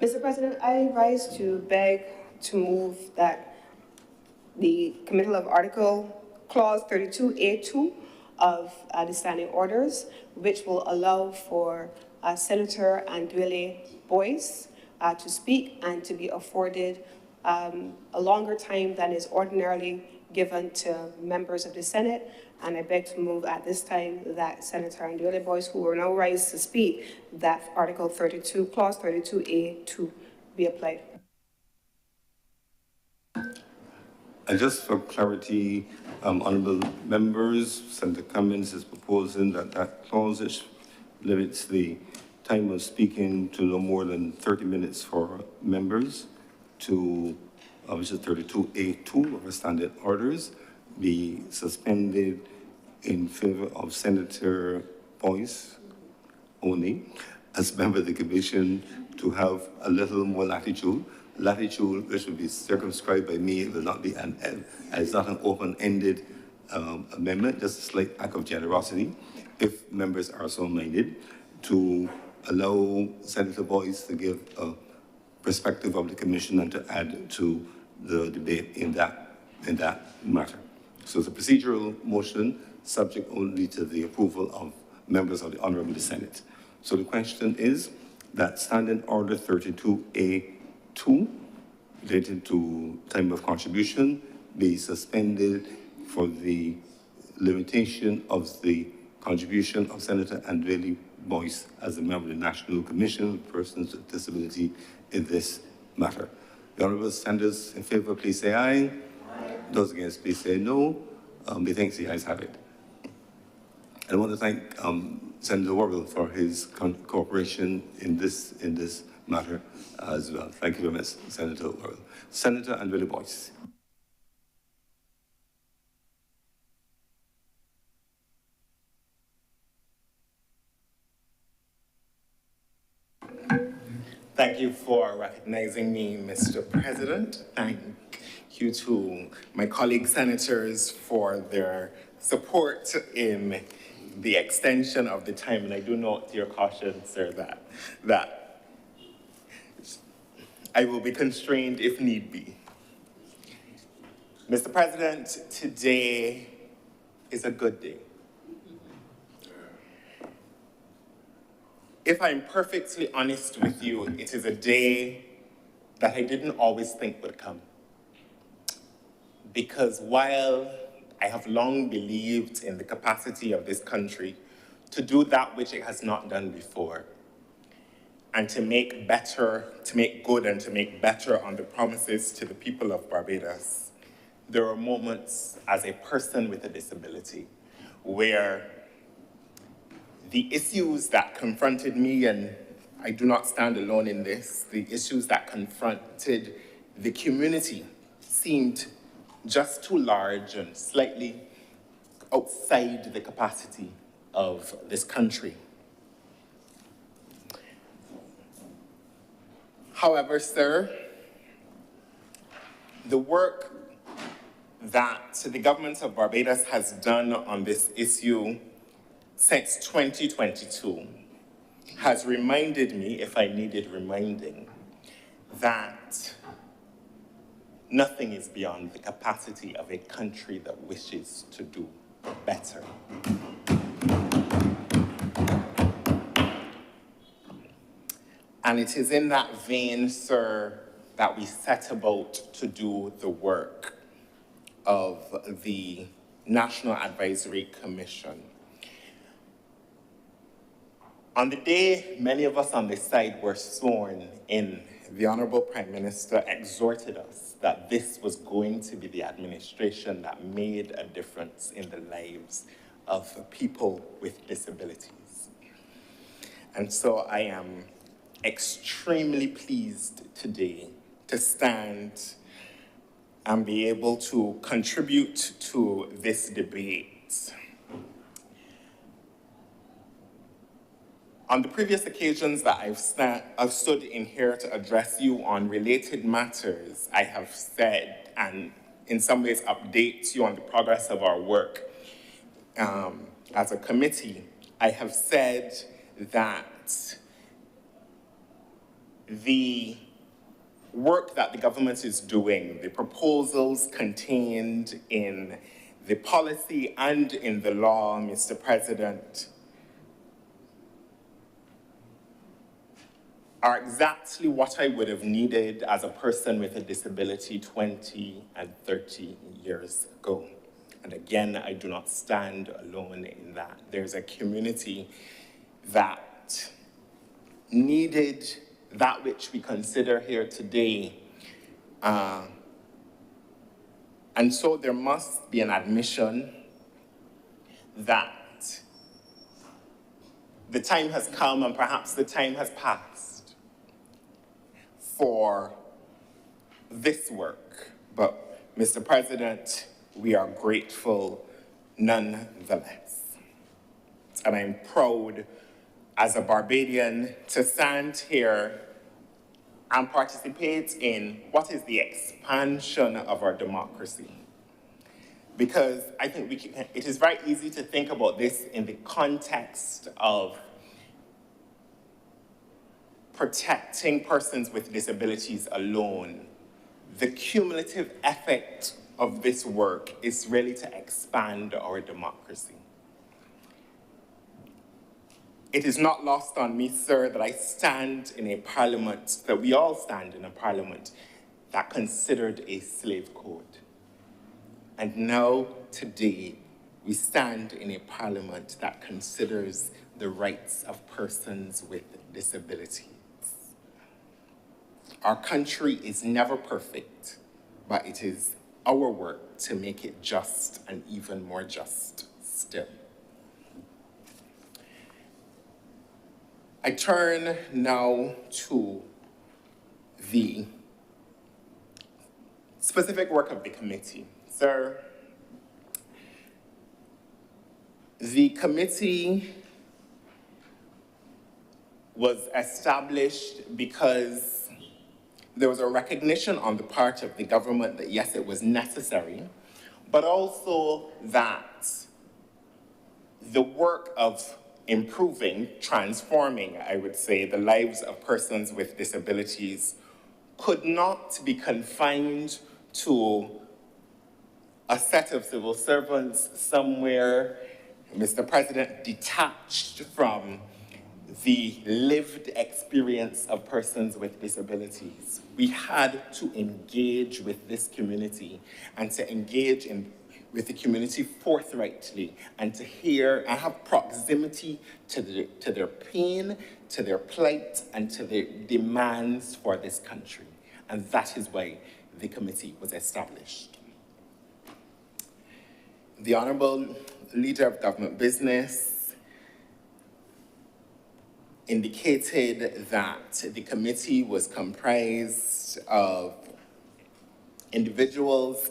Mr. President, I rise to beg to move that the committal of Article Clause 32A2 of the standing orders, which will allow for Senator Andrelia Boyce to speak and to be afforded a longer time than is ordinarily given to members of the Senate. And I beg to move at this time that Senator Andrelia Boyce, who will now rise to speak, that Article 32, Clause 32A2 be applied. And just for clarity, honourable members, Senator Cummings is proposing that that clause limits the time of speaking to no more than 30 minutes for members, to, which is 32A2 of our standard orders, be suspended in favour of Senator Boyce only, as member of the commission, to have a little more latitude, which will be circumscribed by me. It will not be it's not an open-ended amendment, just a slight act of generosity, if members are so minded, to allow Senator Boyce to give a perspective of the commission and to add to the debate in that matter. So it's a procedural motion, subject only to the approval of members of the Honourable Senate. So the question is that Standing Order 32A2, related to time of contribution, be suspended for the limitation of the contribution of Senator Andrelia Boyce as a member of the National Commission of Persons with Disability in this matter. The Honourable Senators in favour, please say aye. Aye. Those against, please say no. Methinks the ayes have it. I want to thank Senator Worrell for his cooperation in this matter as well. Thank you very much, Senator Worrell. Senator Andrelia Boyce. Thank you for recognizing me, Mr. President. Thank you to my colleague senators for their support in the extension of the time, and I do note to your caution, sir, that I will be constrained if need be. Mr. President, today is a good day. If I'm perfectly honest with you, it is a day that I didn't always think would come. Because while I have long believed in the capacity of this country to do that which it has not done before, and to make good and to make better on the promises to the people of Barbados, there are moments as a person with a disability where the issues that confronted me, and I do not stand alone in this, the issues that confronted the community seemed just too large and slightly outside the capacity of this country. However, sir, the work that the government of Barbados has done on this issue since 2022 has reminded me, if I needed reminding, that nothing is beyond the capacity of a country that wishes to do better. And it is in that vein, sir, that we set about to do the work of the National Advisory Commission. On the day many of us on this side were sworn in, the Honorable Prime Minister exhorted us that this was going to be the administration that made a difference in the lives of people with disabilities. And so I am extremely pleased today to stand and be able to contribute to this debate. On the previous occasions that I've stood in here to address you on related matters, I have said, and in some ways update you on the progress of our work as a committee, I have said that the work that the government is doing, the proposals contained in the policy and in the law, Mr. President, are exactly what I would have needed as a person with a disability 20 and 30 years ago. And again, I do not stand alone in that. There's a community that needed that which we consider here today. And so there must be an admission that the time has come and perhaps the time has passed for this work. But Mr. President, we are grateful nonetheless. And I'm proud as a Barbadian to stand here and participate in what is the expansion of our democracy. Because I think it is very easy to think about this in the context of protecting persons with disabilities alone. The cumulative effect of this work is really to expand our democracy. It is not lost on me, sir, that I stand in a parliament, that we all stand in a parliament that considered a slave code. And now, today, we stand in a parliament that considers the rights of persons with disabilities. Our country is never perfect, but it is our work to make it just and even more just still. I turn now to the specific work of the committee. Sir, the committee was established because there was a recognition on the part of the government that yes, it was necessary, but also that the work of improving, transforming, I would say, the lives of persons with disabilities could not be confined to a set of civil servants somewhere, Mr. President, detached from the lived experience of persons with disabilities. We had to engage with this community and to engage with the community forthrightly and to hear and have proximity to their pain, to their plight, and to their demands for this country. And that is why the committee was established. The Honorable Leader of Government Business indicated that the committee was comprised of individuals,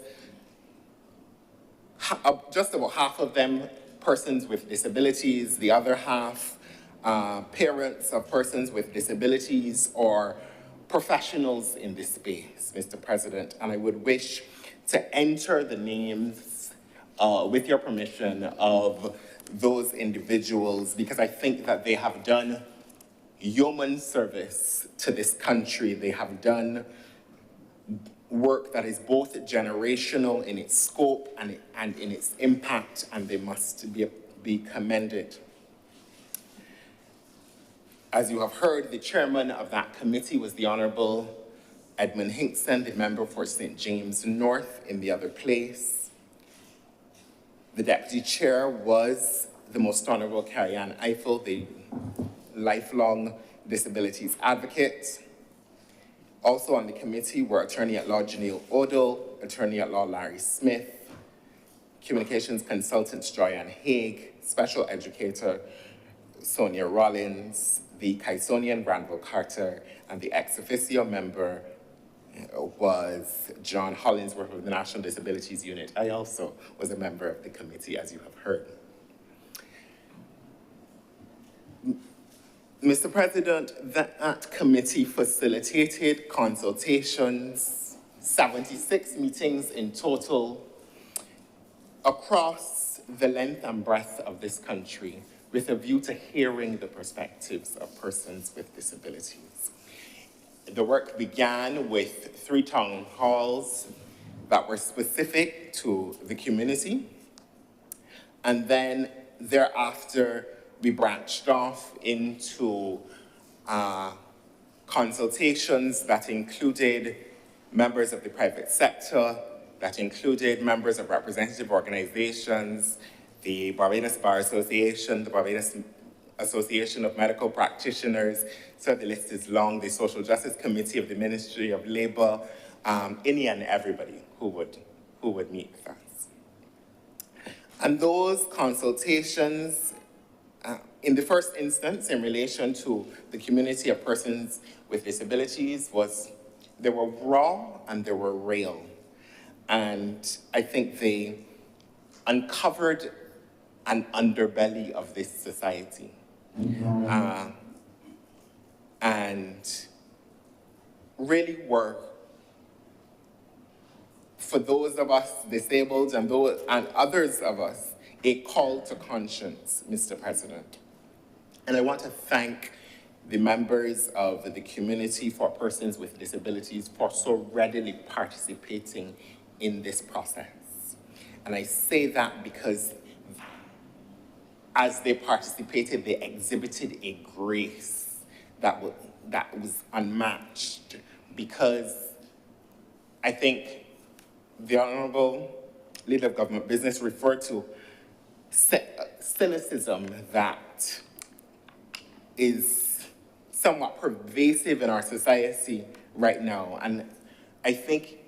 just about half of them persons with disabilities, the other half parents of persons with disabilities or professionals in this space, Mr. President. And I would wish to enter the names with your permission, of those individuals, because I think that they have done yeoman service to this country. They have done work that is both generational in its scope and in its impact, and they must be commended. As you have heard, the chairman of that committee was the Honorable Edmund Hinkson, the member for St. James North in the other place. The deputy chair was the Most Honorable Carrie-Ann Eiffel, the lifelong disabilities advocate. Also on the committee were Attorney-at-Law Janelle Odell, Attorney-at-Law Larry Smith, Communications Consultant Joyanne Haig, Special Educator Sonia Rollins, the Kaisonian Granville Carter, and the ex officio member was John Hollingsworth of the National Disabilities Unit. I also was a member of the committee, as you have heard. Mr. President, that committee facilitated consultations, 76 meetings in total, across the length and breadth of this country, with a view to hearing the perspectives of persons with disabilities. The work began with 3 town halls that were specific to the community, and then thereafter we branched off into consultations that included members of the private sector, that included members of representative organizations, the Barbados Bar Association, the Barbados Association of Medical Practitioners, so the list is long, the Social Justice Committee of the Ministry of Labor, any and everybody who would meet with us. And those consultations, in the first instance, in relation to the community of persons with disabilities, they were raw and they were real. And I think they uncovered an underbelly of this society. And really were, for those of us disabled and others of us, a call to conscience, Mr. President. And I want to thank the members of the community for persons with disabilities for so readily participating in this process. And I say that because as they participated, they exhibited a grace that was unmatched, because I think the Honorable Leader of Government Business referred to cynicism that is somewhat pervasive in our society right now. And I think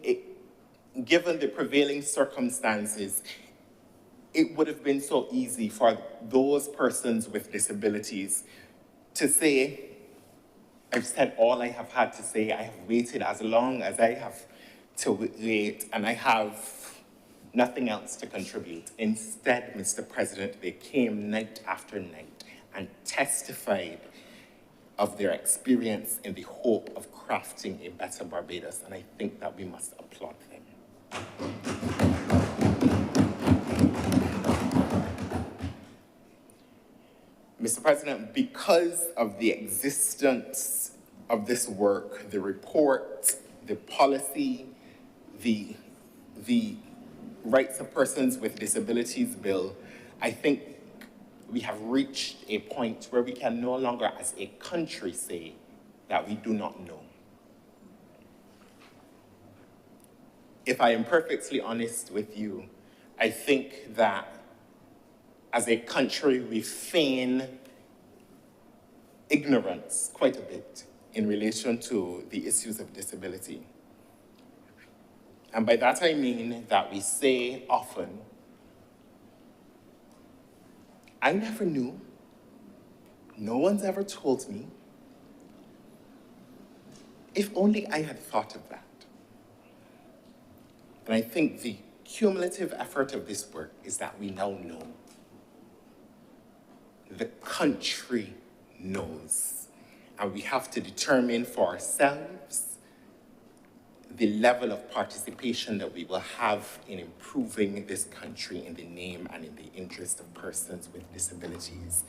given the prevailing circumstances, it would have been so easy for those persons with disabilities to say, I've said all I have had to say, I have waited as long as I have to wait, and I have nothing else to contribute. Instead, Mr. President, they came night after night and testified of their experience in the hope of crafting a better Barbados, and I think that we must applaud them. Mr. President, because of the existence of this work, the report, the policy, the Rights of Persons with Disabilities Bill, I think we have reached a point where we can no longer, as a country, say that we do not know. If I am perfectly honest with you, I think that as a country, we feign ignorance quite a bit in relation to the issues of disability. And by that I mean that we say often, I never knew, no one's ever told me, if only I had thought of that. And I think the cumulative effort of this work is that we now know. The country knows. And we have to determine for ourselves the level of participation that we will have in improving this country in the name and in the interest of persons with disabilities.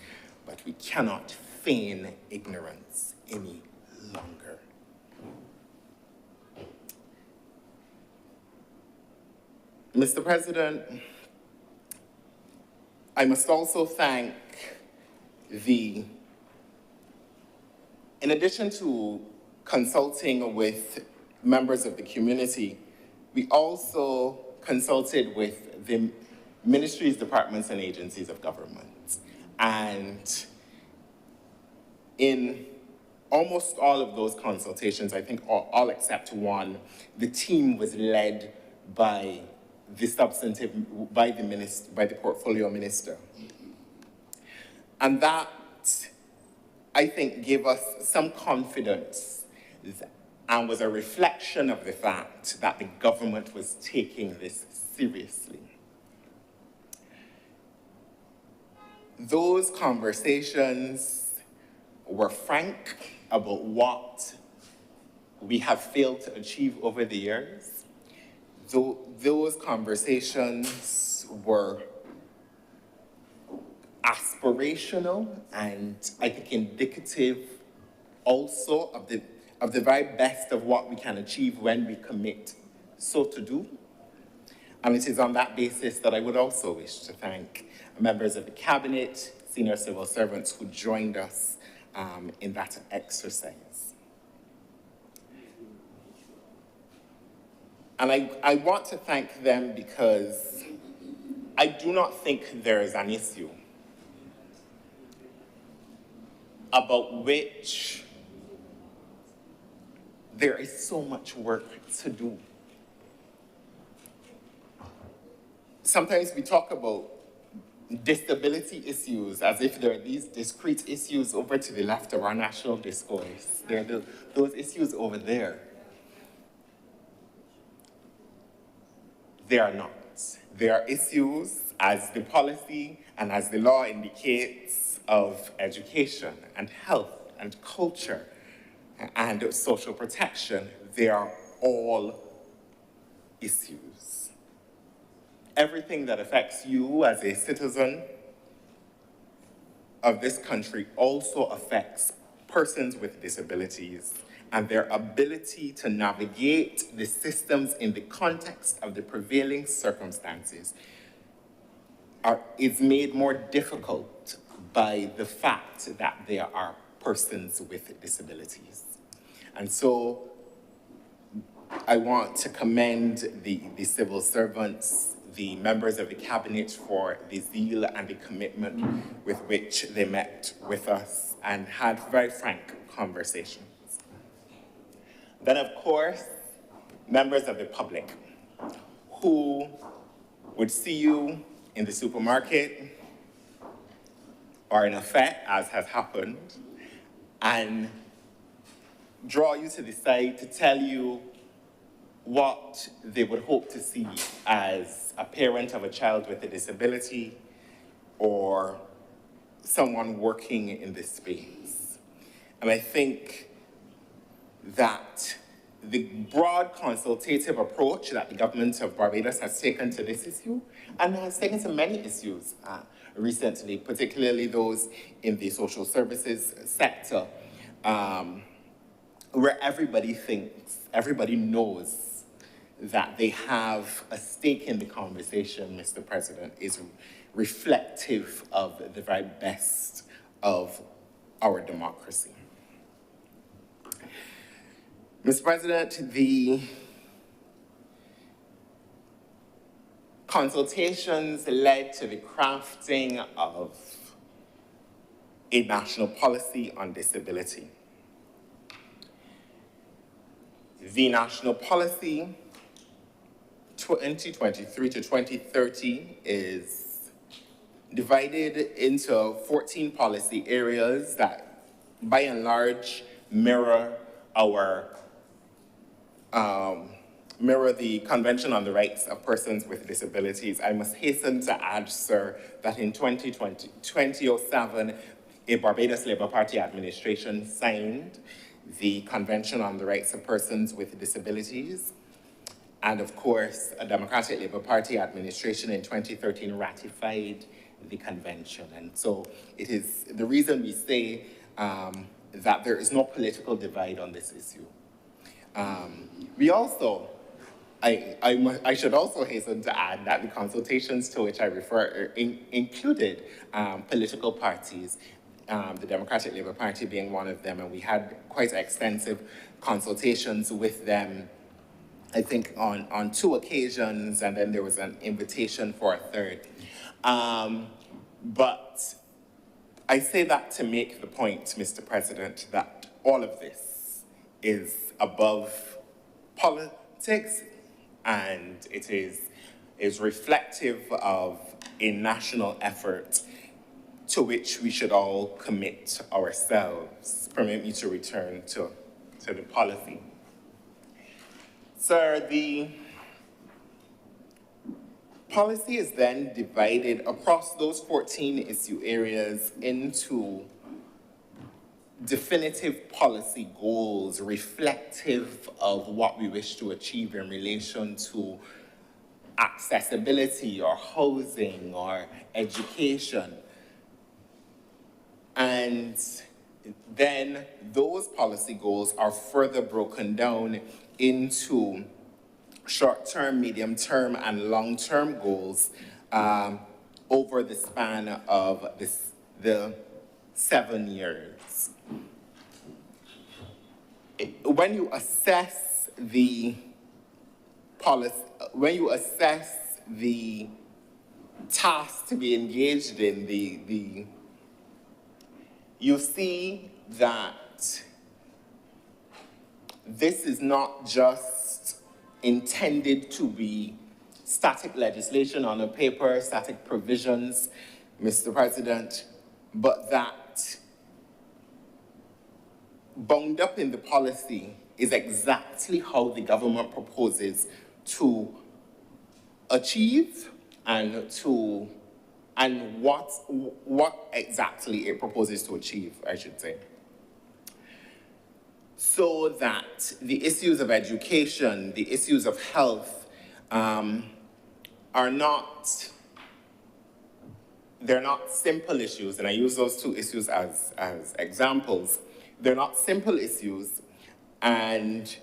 But we cannot feign ignorance any longer. Mr. President, I must also thank in addition to consulting with members of the community, we also consulted with the ministries, departments, and agencies of government. And in almost all of those consultations, I think all except one, the team was led by the portfolio minister. And that, I think, gave us some confidence and was a reflection of the fact that the government was taking this seriously. Those conversations were frank about what we have failed to achieve over the years. Those conversations were aspirational and I think indicative also of the very best of what we can achieve when we commit so to do. And it is on that basis that I would also wish to thank members of the cabinet, senior civil servants who joined us in that exercise. And I want to thank them because I do not think there is an issue about which there is so much work to do. Sometimes we talk about disability issues as if there are these discrete issues over to the left of our national discourse. There are those issues over there. They are not. There are issues, as the policy and as the law indicates, of education and health and culture and social protection. They are all issues. Everything that affects you as a citizen of this country also affects persons with disabilities and their ability to navigate the systems in the context of the prevailing circumstances is made more difficult by the fact that there are persons with disabilities. And so I want to commend the civil servants, the members of the cabinet for the zeal and the commitment with which they met with us and had very frank conversations. Then, of course, members of the public who would see you in the supermarket or in a fair, as has happened, and draw you to the side to tell you what they would hope to see as a parent of a child with a disability or someone working in this space. And I think that the broad consultative approach that the government of Barbados has taken to this issue, and has taken to many issues, recently, particularly those in the social services sector, where everybody knows that they have a stake in the conversation, Mr. President, is reflective of the very best of our democracy. Mr. President, the consultations led to the crafting of a national policy on disability. The national policy 2023 to 2030 is divided into 14 policy areas that, by and large, mirror the Convention on the Rights of Persons with Disabilities. I must hasten to add, sir, that in 2007, a Barbados Labour Party administration signed the Convention on the Rights of Persons with Disabilities. And of course, a Democratic Labour Party administration in 2013 ratified the convention. And so it is the reason we say that there is no political divide on this issue. We also, I should also hasten to add that the consultations to which I refer included political parties, the Democratic Labour Party being one of them, and we had quite extensive consultations with them, I think on 2 occasions, and then there was an invitation for a third. But I say that to make the point, Mr. President, that all of this is above politics, and it is reflective of a national effort to which we should all commit ourselves. Permit me to return to the policy. Sir, the policy is then divided across those 14 issue areas into definitive policy goals reflective of what we wish to achieve in relation to accessibility or housing or education. And then those policy goals are further broken down into short-term, medium-term, and long-term goals over the span of the 7 years. When you assess the policy, when you assess the task to be engaged in, you see that this is not just intended to be static legislation on a paper, static provisions, Mr. President, but that bound up in the policy is exactly how the government proposes to achieve and what exactly it proposes to achieve, I should say. So that the issues of education, the issues of health they're not simple issues, and I use those 2 issues as examples. They're not simple issues, and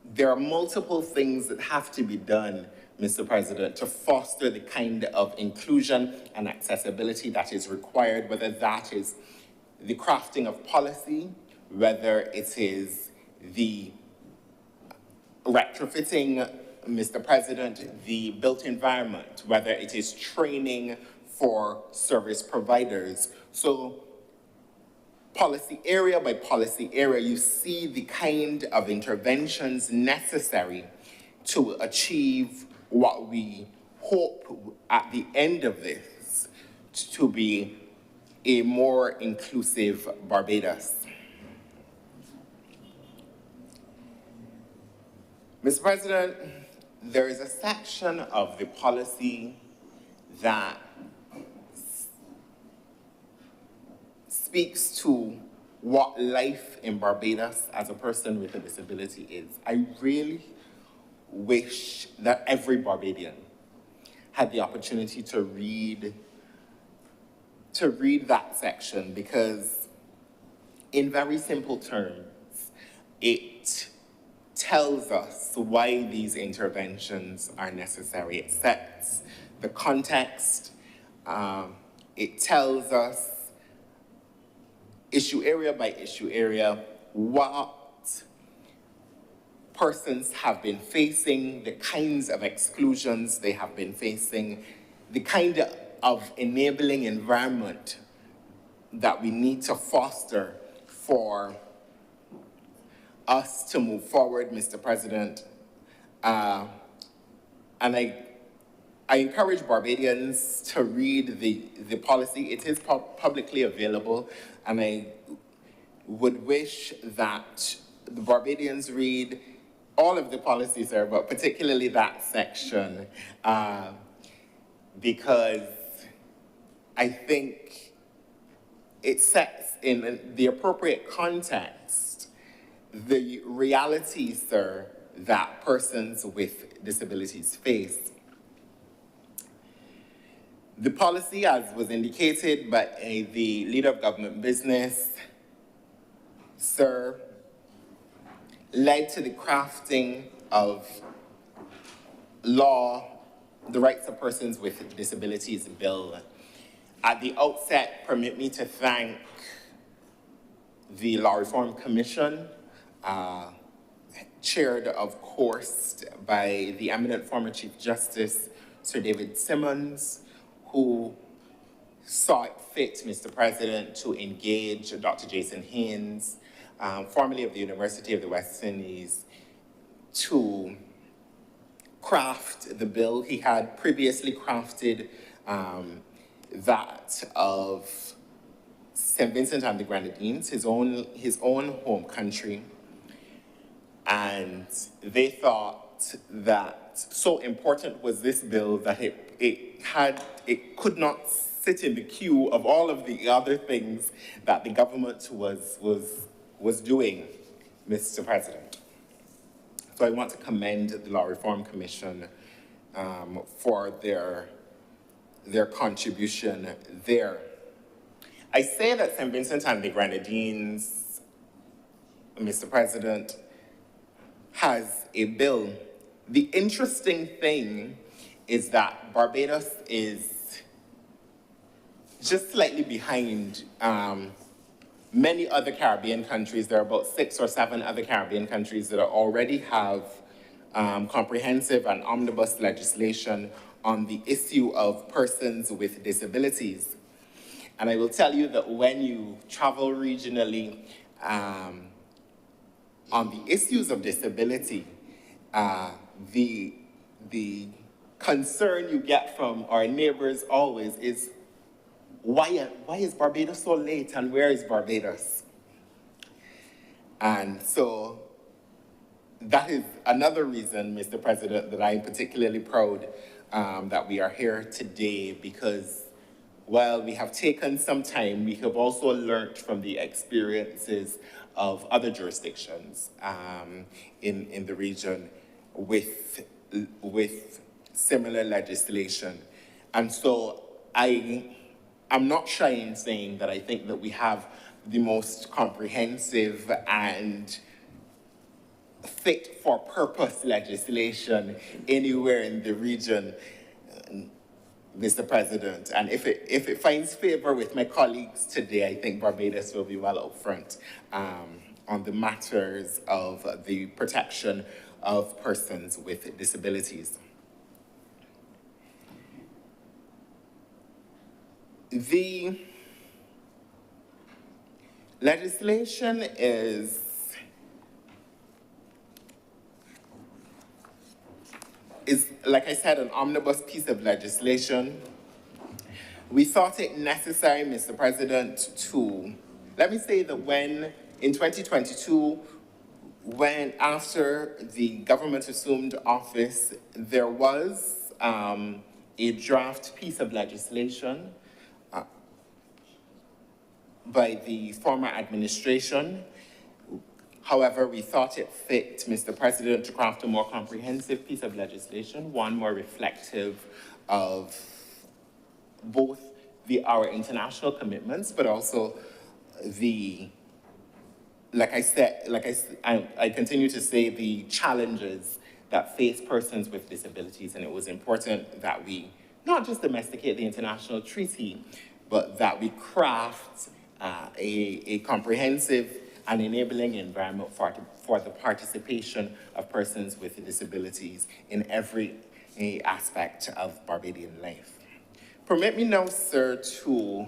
there are multiple things that have to be done, Mr. President, to foster the kind of inclusion and accessibility that is required, whether that is the crafting of policy, whether it is the retrofitting, Mr. President, the built environment, whether it is training for service providers. So policy area by policy area, you see the kind of interventions necessary to achieve what we hope at the end of this to be a more inclusive Barbados. Mr. President, there is a section of the policy that speaks to what life in Barbados as a person with a disability is. I really wish that every Barbadian had the opportunity to read to read that section because in very simple terms, it tells us why these interventions are necessary. It sets the context. It tells us issue area by issue area what persons have been facing, the kinds of exclusions they have been facing, the kind of enabling environment that we need to foster for us to move forward, Mr. President. And I encourage Barbadians to read the policy. It is publicly available, and I would wish that the Barbadians read all of the policies there, but particularly that section, because I think it sets in the appropriate context the reality, sir, that persons with disabilities face. The policy, as was indicated by the Leader of Government Business, sir, led to the crafting of law, the Rights of Persons with Disabilities Bill. At the outset, permit me to thank the Law Reform Commission, chaired, of course, by the eminent former Chief Justice, Sir David Simmons, who saw it fit, Mr. President, to engage Dr. Jason Haynes, formerly of the University of the West Indies, to craft the bill. He had previously crafted that of St. Vincent and the Grenadines, his own home country. And they thought that so important was this bill that it could not sit in the queue of all of the other things that the government was doing, Mr. President. So I want to commend the Law Reform Commission for their contribution there. I say that St. Vincent and the Grenadines, Mr. President, has a bill. The interesting thing is that Barbados is just slightly behind many other Caribbean countries. There are about 6 or 7 other Caribbean countries that already have comprehensive and omnibus legislation on the issue of persons with disabilities. And I will tell you that when you travel regionally on the issues of disability, the concern you get from our neighbors always is, why is Barbados so late and where is Barbados? And so that is another reason, Mr. President, that I'm particularly proud that we are here today, because while we have taken some time, we have also learned from the experiences of other jurisdictions in the region with similar legislation. And so I'm not shy in saying that I think that we have the most comprehensive and fit for purpose legislation anywhere in the region, Mr. President. And if it finds favor with my colleagues today, I think Barbados will be well out front on the matters of the protection of persons with disabilities. The legislation is like I said, an omnibus piece of legislation. We thought it necessary, Mr. President, let me say that in 2022, after the government assumed office, there was a draft piece of legislation by the former administration. However, we thought it fit, Mr. President, to craft a more comprehensive piece of legislation, one more reflective of both our international commitments, but also I continue to say the challenges that face persons with disabilities, and it was important that we not just domesticate the international treaty, but that we craft a comprehensive and enabling environment for the participation of persons with disabilities in every aspect of Barbadian life. Permit me now, sir, to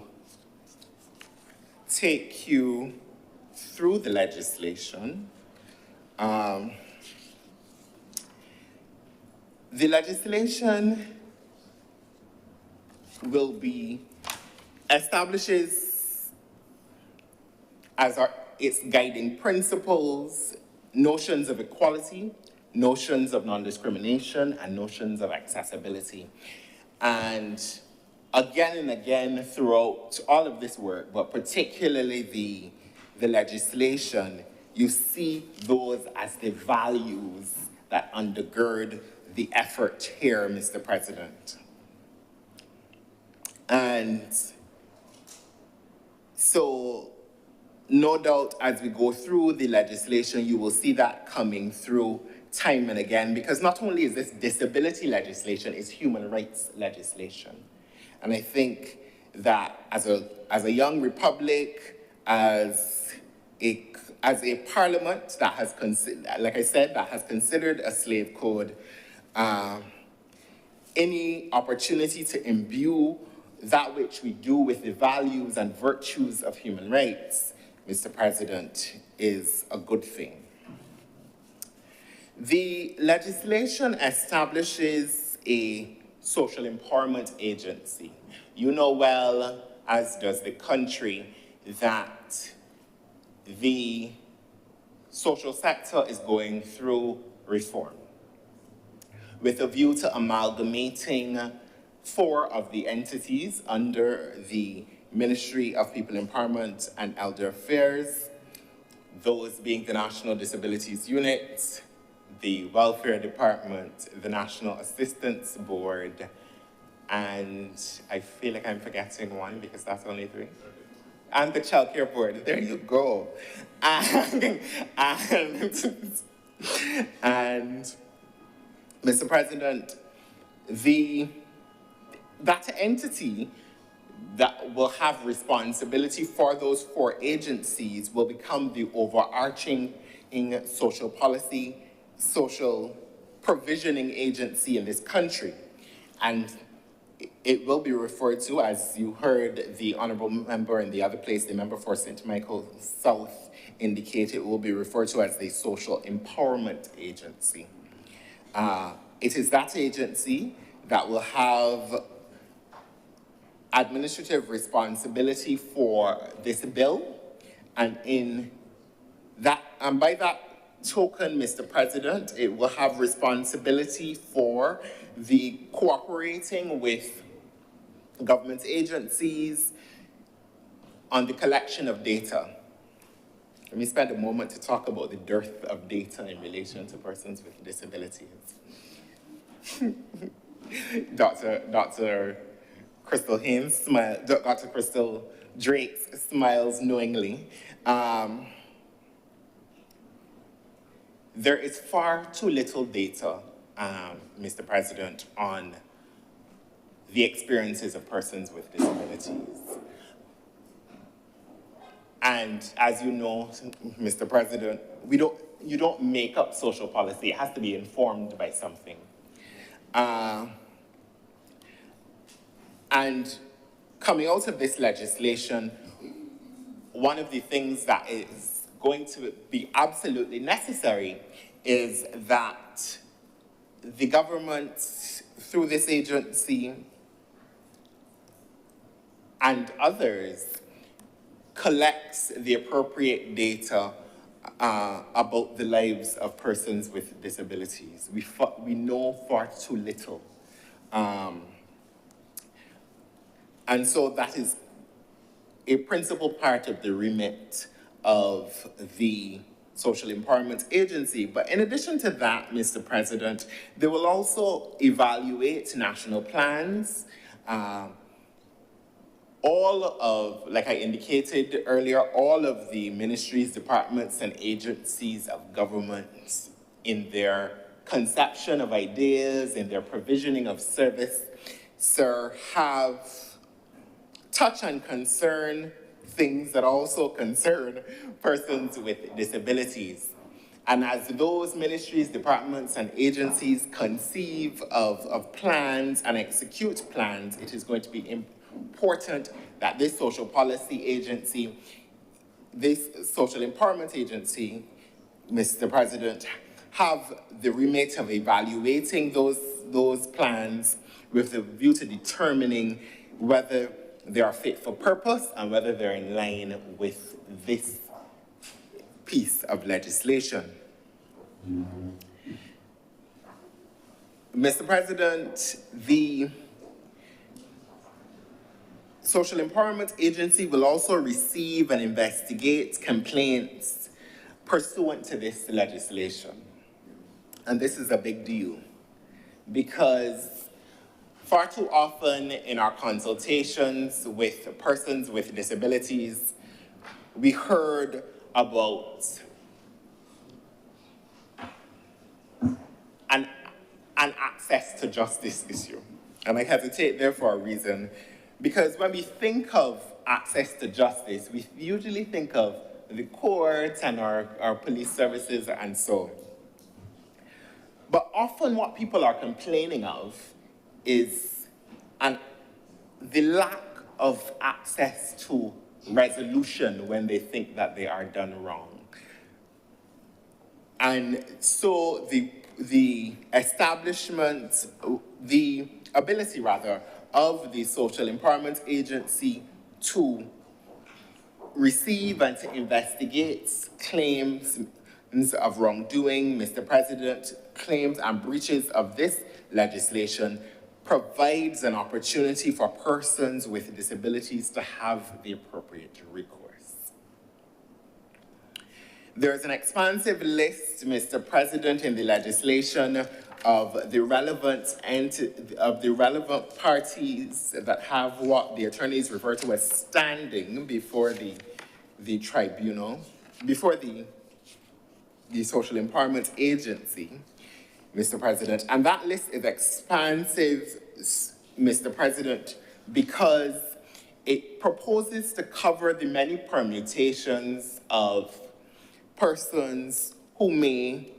take you through the legislation. The legislation establishes as its guiding principles notions of equality, notions of non-discrimination, and notions of accessibility. And again throughout all of this work, but particularly the legislation, you see those as the values that undergird the effort here, Mr. President. And so, no doubt, as we go through the legislation, you will see that coming through time and again, because not only is this disability legislation, it's human rights legislation. And I think that as a young republic, as a parliament that has, like I said, that has considered a slave code, any opportunity to imbue that which we do with the values and virtues of human rights, Mr. President, is a good thing. The legislation establishes a social empowerment agency. You know well, as does the country, that the social sector is going through reform with a view to amalgamating 4 of the entities under the Ministry of People Empowerment and Elder Affairs, those being the National Disabilities Unit, the Welfare Department, the National Assistance Board, and I feel like I'm forgetting one because that's only 3. And the Child Care Board. There you go. And Mr. President, that entity that will have responsibility for those 4 agencies will become the overarching social policy, social provisioning agency in this country. And it will be referred to, as you heard the honorable member in the other place, the member for St. Michael South, indicate, it will be referred to as the Social Empowerment Agency. It is that agency that will have administrative responsibility for this bill, and by that token, Mr. President, it will have responsibility for the cooperating with government agencies on the collection of data. Let me spend a moment to talk about the dearth of data in relation to persons with disabilities. Dr. Crystal Haynes smiled, Dr. Crystal Drake smiles knowingly. There is far too little data, Mr. President, on the experiences of persons with disabilities. And as you know, Mr. President, you don't make up social policy. It has to be informed by something. And coming out of this legislation, one of the things that is going to be absolutely necessary is that the government, through this agency and others, collects the appropriate data about the lives of persons with disabilities. We know far too little. And so that is a principal part of the remit of the Social Empowerment Agency. But in addition to that, Mr. President, they will also evaluate national plans, like I indicated earlier, all of the ministries, departments, and agencies of government in their conception of ideas, in their provisioning of service, sir, have touch and concern things that also concern persons with disabilities. And as those ministries, departments, and agencies conceive of plans and execute plans, it is going to be important that this social policy agency, this social empowerment agency, Mr. President, have the remit of evaluating those plans with the view to determining whether they are fit for purpose and whether they're in line with this piece of legislation. Mr. President, the Social Empowerment Agency will also receive and investigate complaints pursuant to this legislation. And this is a big deal because far too often in our consultations with persons with disabilities, we heard about an access to justice issue. And I hesitate there for a reason, because when we think of access to justice, we usually think of the courts and our police services and so. But often what people are complaining of is the lack of access to resolution when they think that they are done wrong. And so the establishment, the ability rather, of the Social Empowerment Agency to receive and to investigate claims of wrongdoing, Mr. President, claims and breaches of this legislation provides an opportunity for persons with disabilities to have the appropriate recourse. There's an expansive list, Mr. President, in the legislation of the relevant parties that have what the attorneys refer to as standing before the tribunal, before the Social Empowerment Agency, Mr. President. And that list is expansive, Mr. President, because it proposes to cover the many permutations of persons who may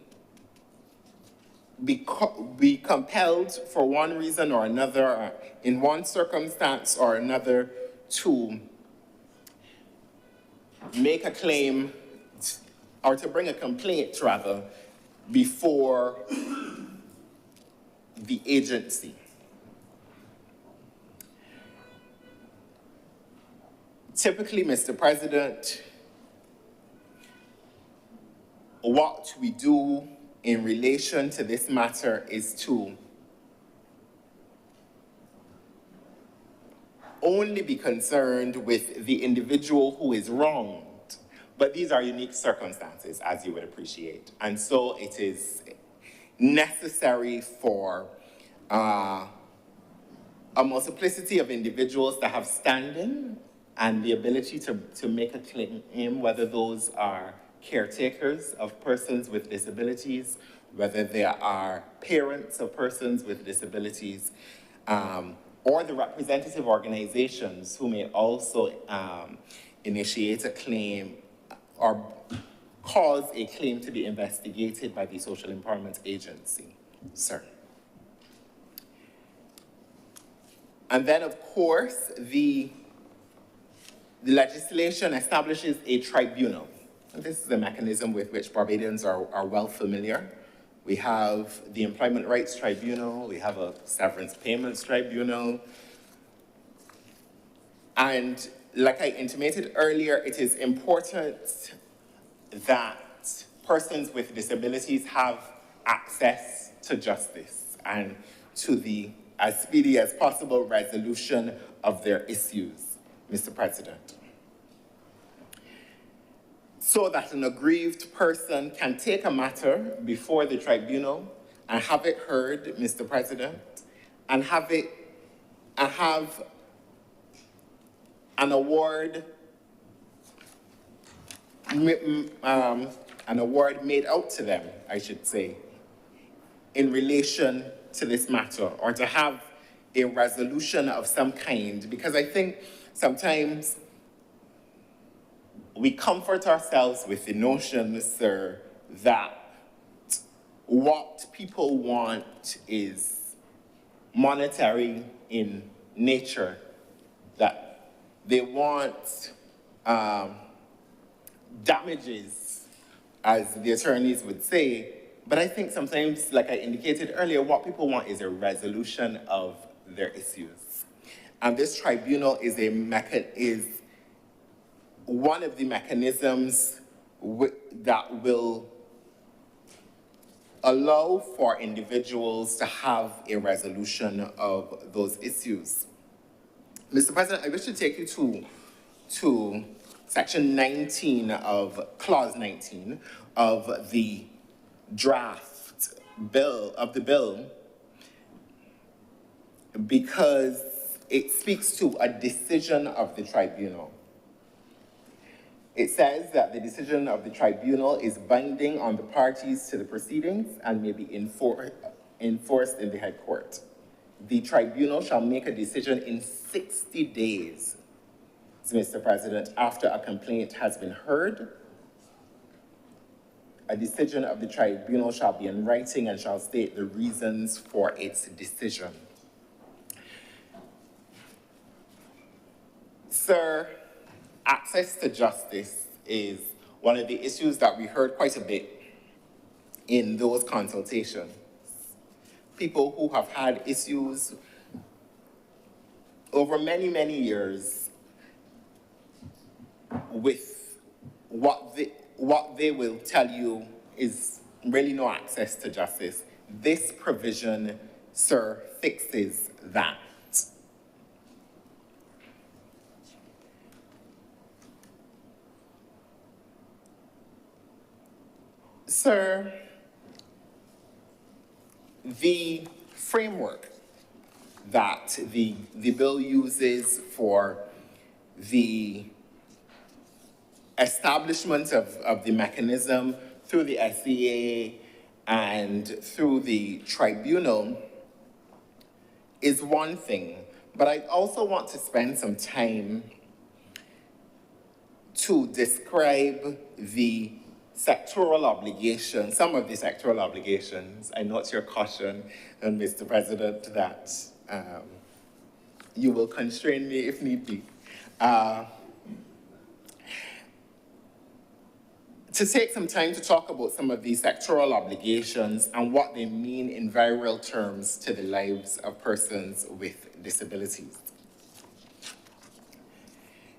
be compelled for one reason or another, in one circumstance or another, to make a claim or to bring a complaint, rather, before the agency. Typically, Mr. President, what we do in relation to this matter is to only be concerned with the individual who is wronged. But these are unique circumstances, as you would appreciate. And so it is necessary for a multiplicity of individuals that have standing and the ability to make a claim, whether those are caretakers of persons with disabilities, whether they are parents of persons with disabilities, or the representative organizations who may also initiate a claim or cause a claim to be investigated by the Social Empowerment Agency, sir. And then, of course, the legislation establishes a tribunal. And this is a mechanism with which Barbadians are well familiar. We have the Employment Rights Tribunal, we have a Severance Payments Tribunal, and like I intimated earlier, it is important that persons with disabilities have access to justice and to the as speedy as possible resolution of their issues, Mr. President. So that an aggrieved person can take a matter before the tribunal and have it heard, Mr. President, and have an award made out to them, I should say, in relation to this matter, or to have a resolution of some kind, because I think sometimes we comfort ourselves with the notion, sir, that what people want is monetary in nature, that they want damages, as the attorneys would say. But I think sometimes, like I indicated earlier, what people want is a resolution of their issues. And this tribunal is one of the mechanisms that will allow for individuals to have a resolution of those issues. Mr. President, I wish to take you to section 19 of clause 19 of the draft bill, because it speaks to a decision of the tribunal. It says that the decision of the tribunal is binding on the parties to the proceedings and may be enforced in the head court. The tribunal shall make a decision in 60 days, Mr. President, after a complaint has been heard. A decision of the tribunal shall be in writing and shall state the reasons for its decision. Sir, access to justice is one of the issues that we heard quite a bit in those consultations. People who have had issues over many, many years with what they will tell you is really no access to justice. This provision, sir, fixes that. Sir, the framework that the bill uses for the establishment of the mechanism through the SCA and through the tribunal is one thing, but I also want to spend some time to describe the sectoral obligations, some of the sectoral obligations. I note your caution, Mr. President, that you will constrain me if need be. To take some time to talk about some of these sectoral obligations and what they mean in very real terms to the lives of persons with disabilities.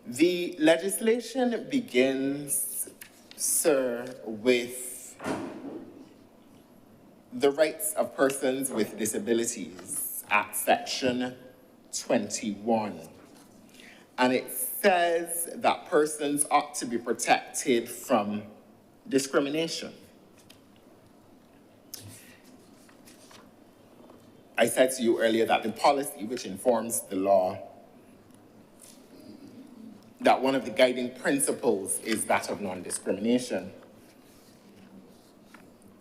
The legislation begins, sir, with the rights of persons with disabilities at section 21. And it says that persons ought to be protected from discrimination. I said to you earlier that the policy which informs the law, that one of the guiding principles is that of non-discrimination.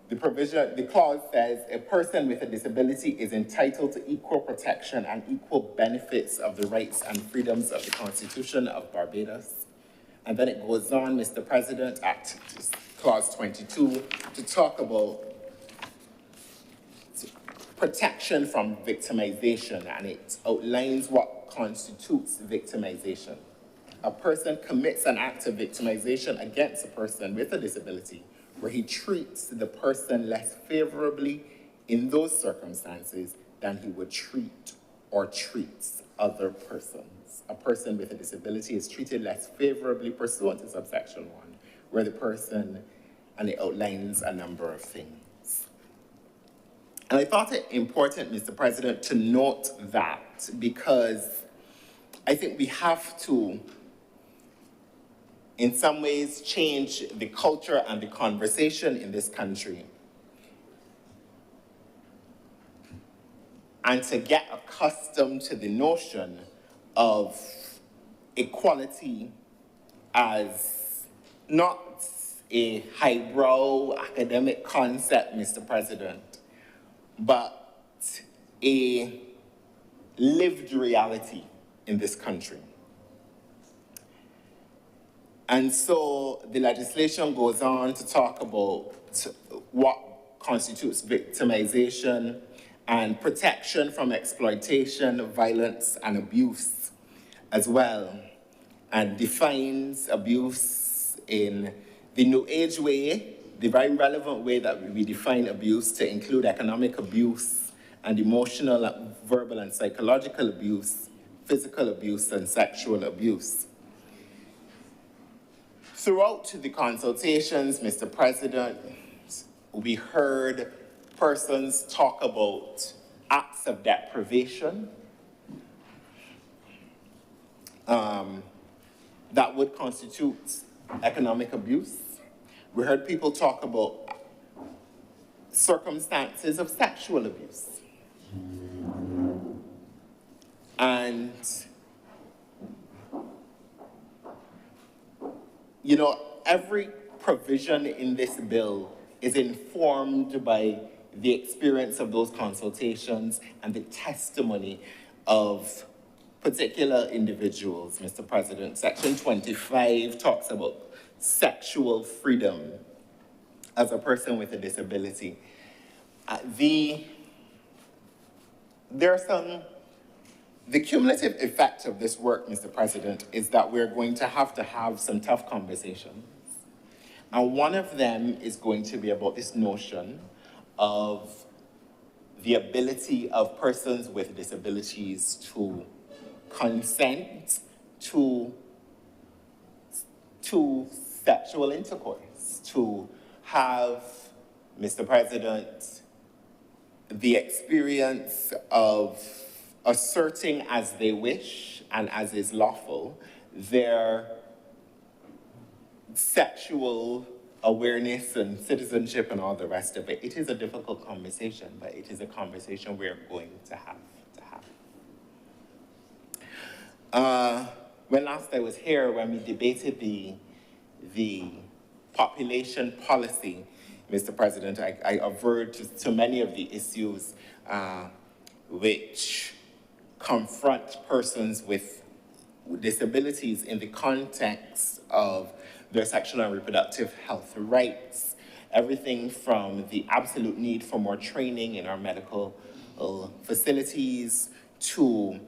The clause says a person with a disability is entitled to equal protection and equal benefits of the rights and freedoms of the Constitution of Barbados. And then it goes on, Mr. President, at clause 22 to talk about protection from victimization, and it outlines what constitutes victimization. A person commits an act of victimization against a person with a disability where he treats the person less favorably in those circumstances than he would treat or treats other persons. A person with a disability is treated less favorably pursuant to subsection 1, where the person, and it outlines a number of things. And I thought it important, Mr. President, to note that because I think we have to, in some ways, change the culture and the conversation in this country. And to get accustomed to the notion of equality as not a highbrow academic concept, Mr. President, but a lived reality in this country. And so the legislation goes on to talk about what constitutes victimization and protection from exploitation, violence, and abuse as well, and defines abuse in the New Age way, the very relevant way that we define abuse to include economic abuse and emotional, verbal, and psychological abuse, physical abuse, and sexual abuse. Throughout the consultations, Mr. President, we heard persons talk about acts of deprivation that would constitute economic abuse. We heard people talk about circumstances of sexual abuse. And, you know, every provision in this bill is informed by the experience of those consultations and the testimony of particular individuals, Mr. President. Section 25 talks about sexual freedom as a person with a disability. The cumulative effect of this work, Mr. President, is that we're going to have some tough conversations. And one of them is going to be about this notion of the ability of persons with disabilities to consent to sexual intercourse, to have, Mr. President, the experience of asserting as they wish and as is lawful their sexual awareness and citizenship and all the rest of it. It is a difficult conversation, but it is a conversation we're going to have. When last I was here, when we debated the population policy, Mr. President, I averred to many of the issues which confront persons with disabilities in the context of their sexual and reproductive health rights. Everything from the absolute need for more training in our medical facilities to,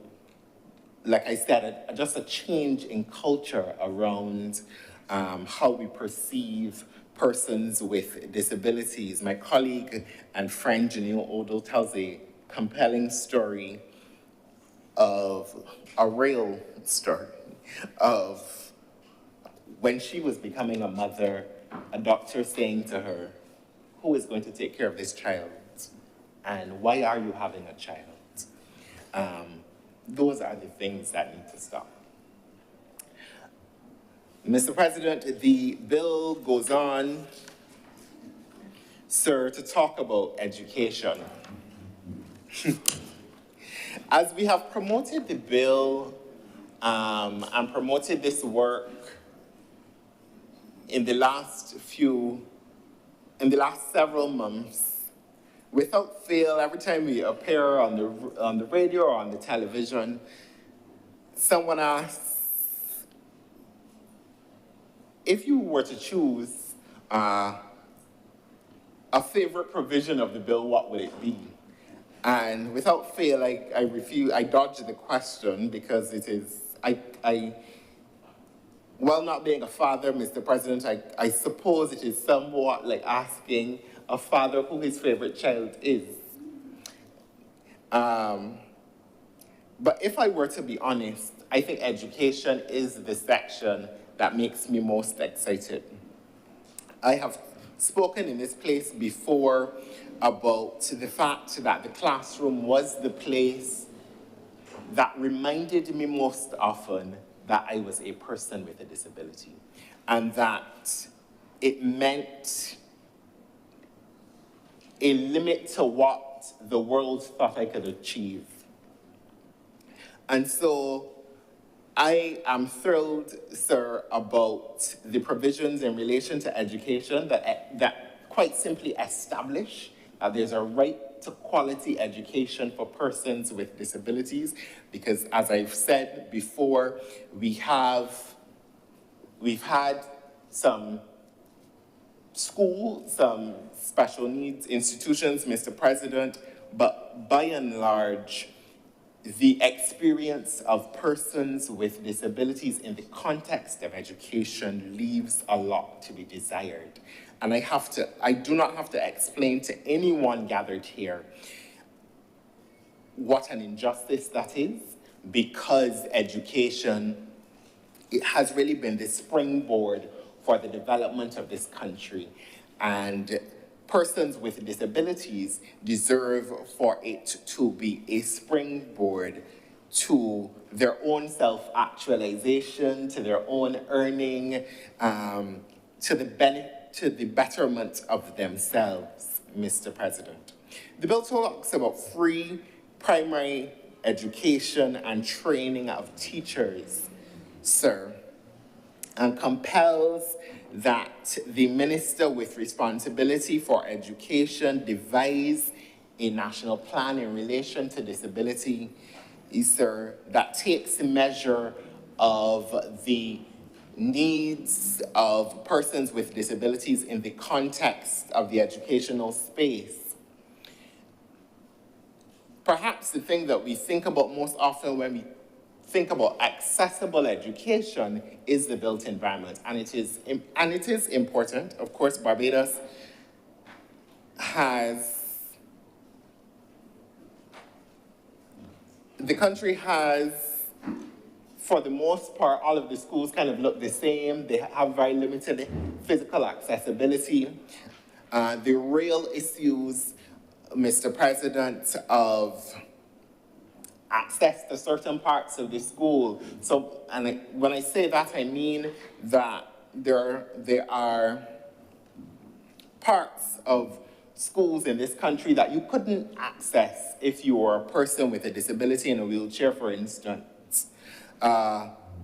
like I said, just a change in culture around how we perceive persons with disabilities. My colleague and friend Janelle Odell tells a compelling story of a real story of when she was becoming a mother, a doctor saying to her, who is going to take care of this child? And why are you having a child? Those are the things that need to stop. Mr. President, the bill goes on, sir, to talk about education. As we have promoted the bill and promoted this work in the last several months, without fail, every time we appear on the radio or on the television, someone asks, if you were to choose a favorite provision of the bill, what would it be? And without fail, I dodge the question because it is, while not being a father, Mr. President, I suppose it is somewhat like asking a father who his favorite child is. But if I were to be honest, I think education is the section that makes me most excited. I have spoken in this place before about the fact that the classroom was the place that reminded me most often that I was a person with a disability, and that it meant a limit to what the world thought I could achieve. And so I am thrilled, sir, about the provisions in relation to education that quite simply establish that there's a right to quality education for persons with disabilities, because as I've said before, we've had some schools, some special needs institutions, Mr. President, but by and large, the experience of persons with disabilities in the context of education leaves a lot to be desired. And I do not have to explain to anyone gathered here what an injustice that is, because education, it has really been the springboard for the development of this country. And persons with disabilities deserve for it to be a springboard to their own self-actualization, to their own earning, to the betterment of themselves, Mr. President. The bill talks about free primary education and training of teachers, sir, and compels that the minister with responsibility for education devise a national plan in relation to disability, sir, that takes measure of the needs of persons with disabilities in the context of the educational space. Perhaps the thing that we think about most often when we think about accessible education is the built environment, and it is important. Of course, Barbados the country has, for the most part, all of the schools kind of look the same. They have very limited physical accessibility. The real issues, Mr. President, of access to certain parts of the school. So, and when I say that, I mean that there are parts of schools in this country that you couldn't access if you were a person with a disability in a wheelchair, for instance.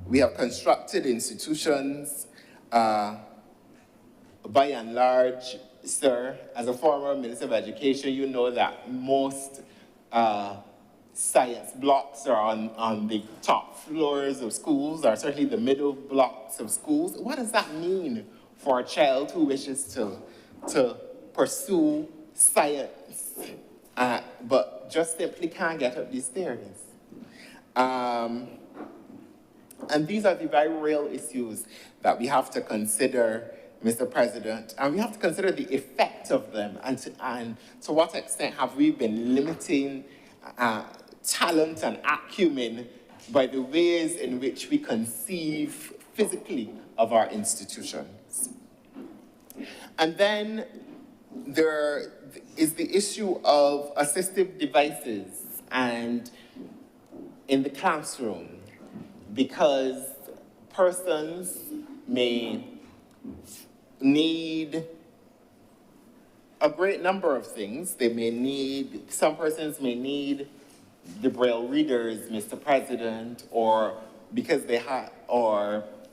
We have constructed institutions, by and large, sir, as a former Minister of Education, you know that most science blocks are on the top floors of schools, or certainly the middle blocks of schools. What does that mean for a child who wishes to pursue science, but just simply can't get up these stairs? And these are the very real issues that we have to consider, Mr. President, and we have to consider the effect of them, and to what extent have we been limiting talent and acumen by the ways in which we conceive physically of our institutions. And then there is the issue of assistive devices and in the classroom, because persons may need a great number of things. Some persons may need the Braille readers, Mr. President, or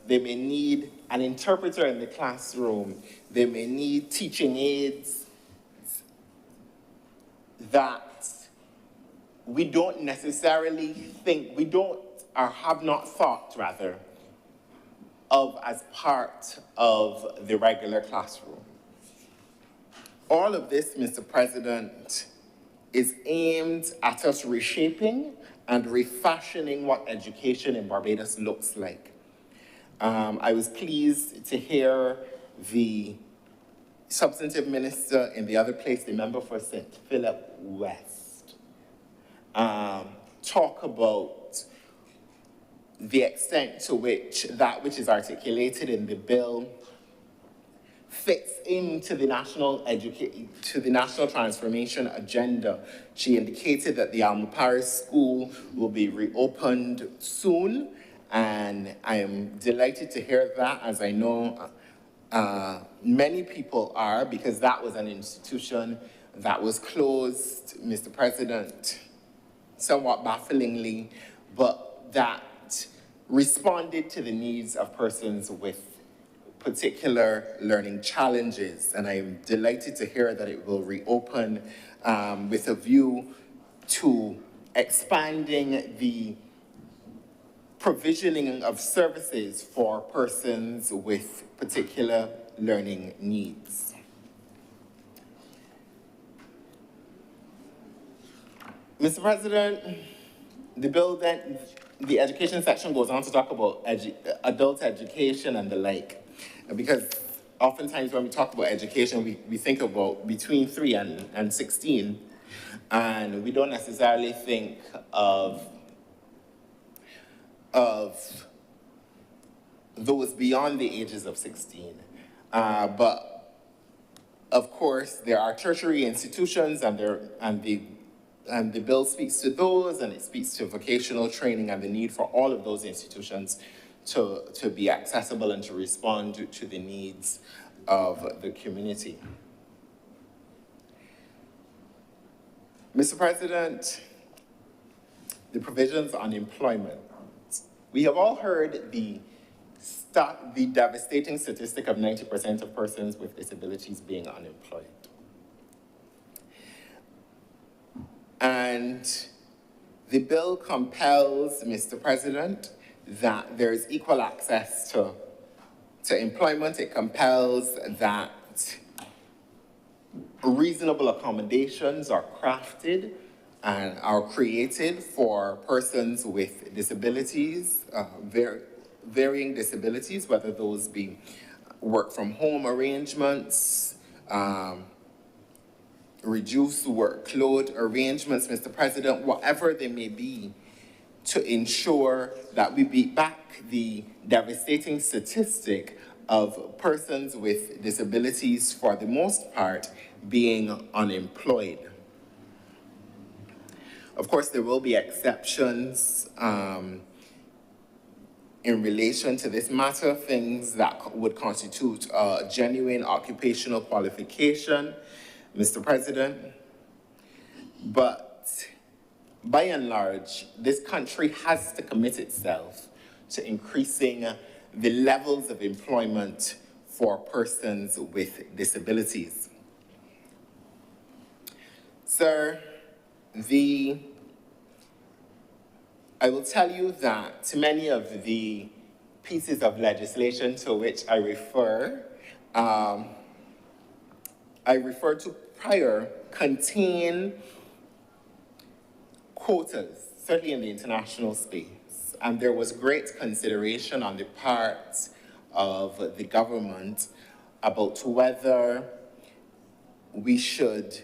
they may need an interpreter in the classroom. They may need teaching aids that we don't necessarily think, or have not thought, rather, of as part of the regular classroom. All of this, Mr. President, is aimed at us reshaping and refashioning what education in Barbados looks like. I was pleased to hear the substantive minister in the other place, the member for St. Philip West, talk about the extent to which that which is articulated in the bill fits into the national transformation agenda. She indicated that the Alma Parish School will be reopened soon, and I am delighted to hear that, as I know many people are, because that was an institution that was closed, Mr. President, somewhat bafflingly, but that responded to the needs of persons with particular learning challenges. And I am delighted to hear that it will reopen with a view to expanding the provisioning of services for persons with particular learning needs. Mr. President, the bill then, the education section goes on to talk about adult education and the like, because oftentimes when we talk about education, we think about between 3 and 16, and we don't necessarily think of those beyond the ages of 16. But of course, there are tertiary institutions, and the bill speaks to those, and it speaks to vocational training and the need for all of those institutions to be accessible and to respond to the needs of the community. Mr. President, the provisions on employment. We have all heard the devastating statistic of 90% of persons with disabilities being unemployed. And the bill compels, Mr. President, that there is equal access to employment. It compels that reasonable accommodations are crafted and are created for persons with disabilities, varying disabilities, whether those be work from home arrangements, reduced workload arrangements, Mr. President, whatever they may be, to ensure that we beat back the devastating statistic of persons with disabilities, for the most part, being unemployed. Of course, there will be exceptions in relation to this matter, things that would constitute a genuine occupational qualification, Mr. President. But by and large, this country has to commit itself to increasing the levels of employment for persons with disabilities. Sir, I will tell you that many of the pieces of legislation to which I refer to prior, contain quotas, certainly in the international space. And there was great consideration on the part of the government about whether we should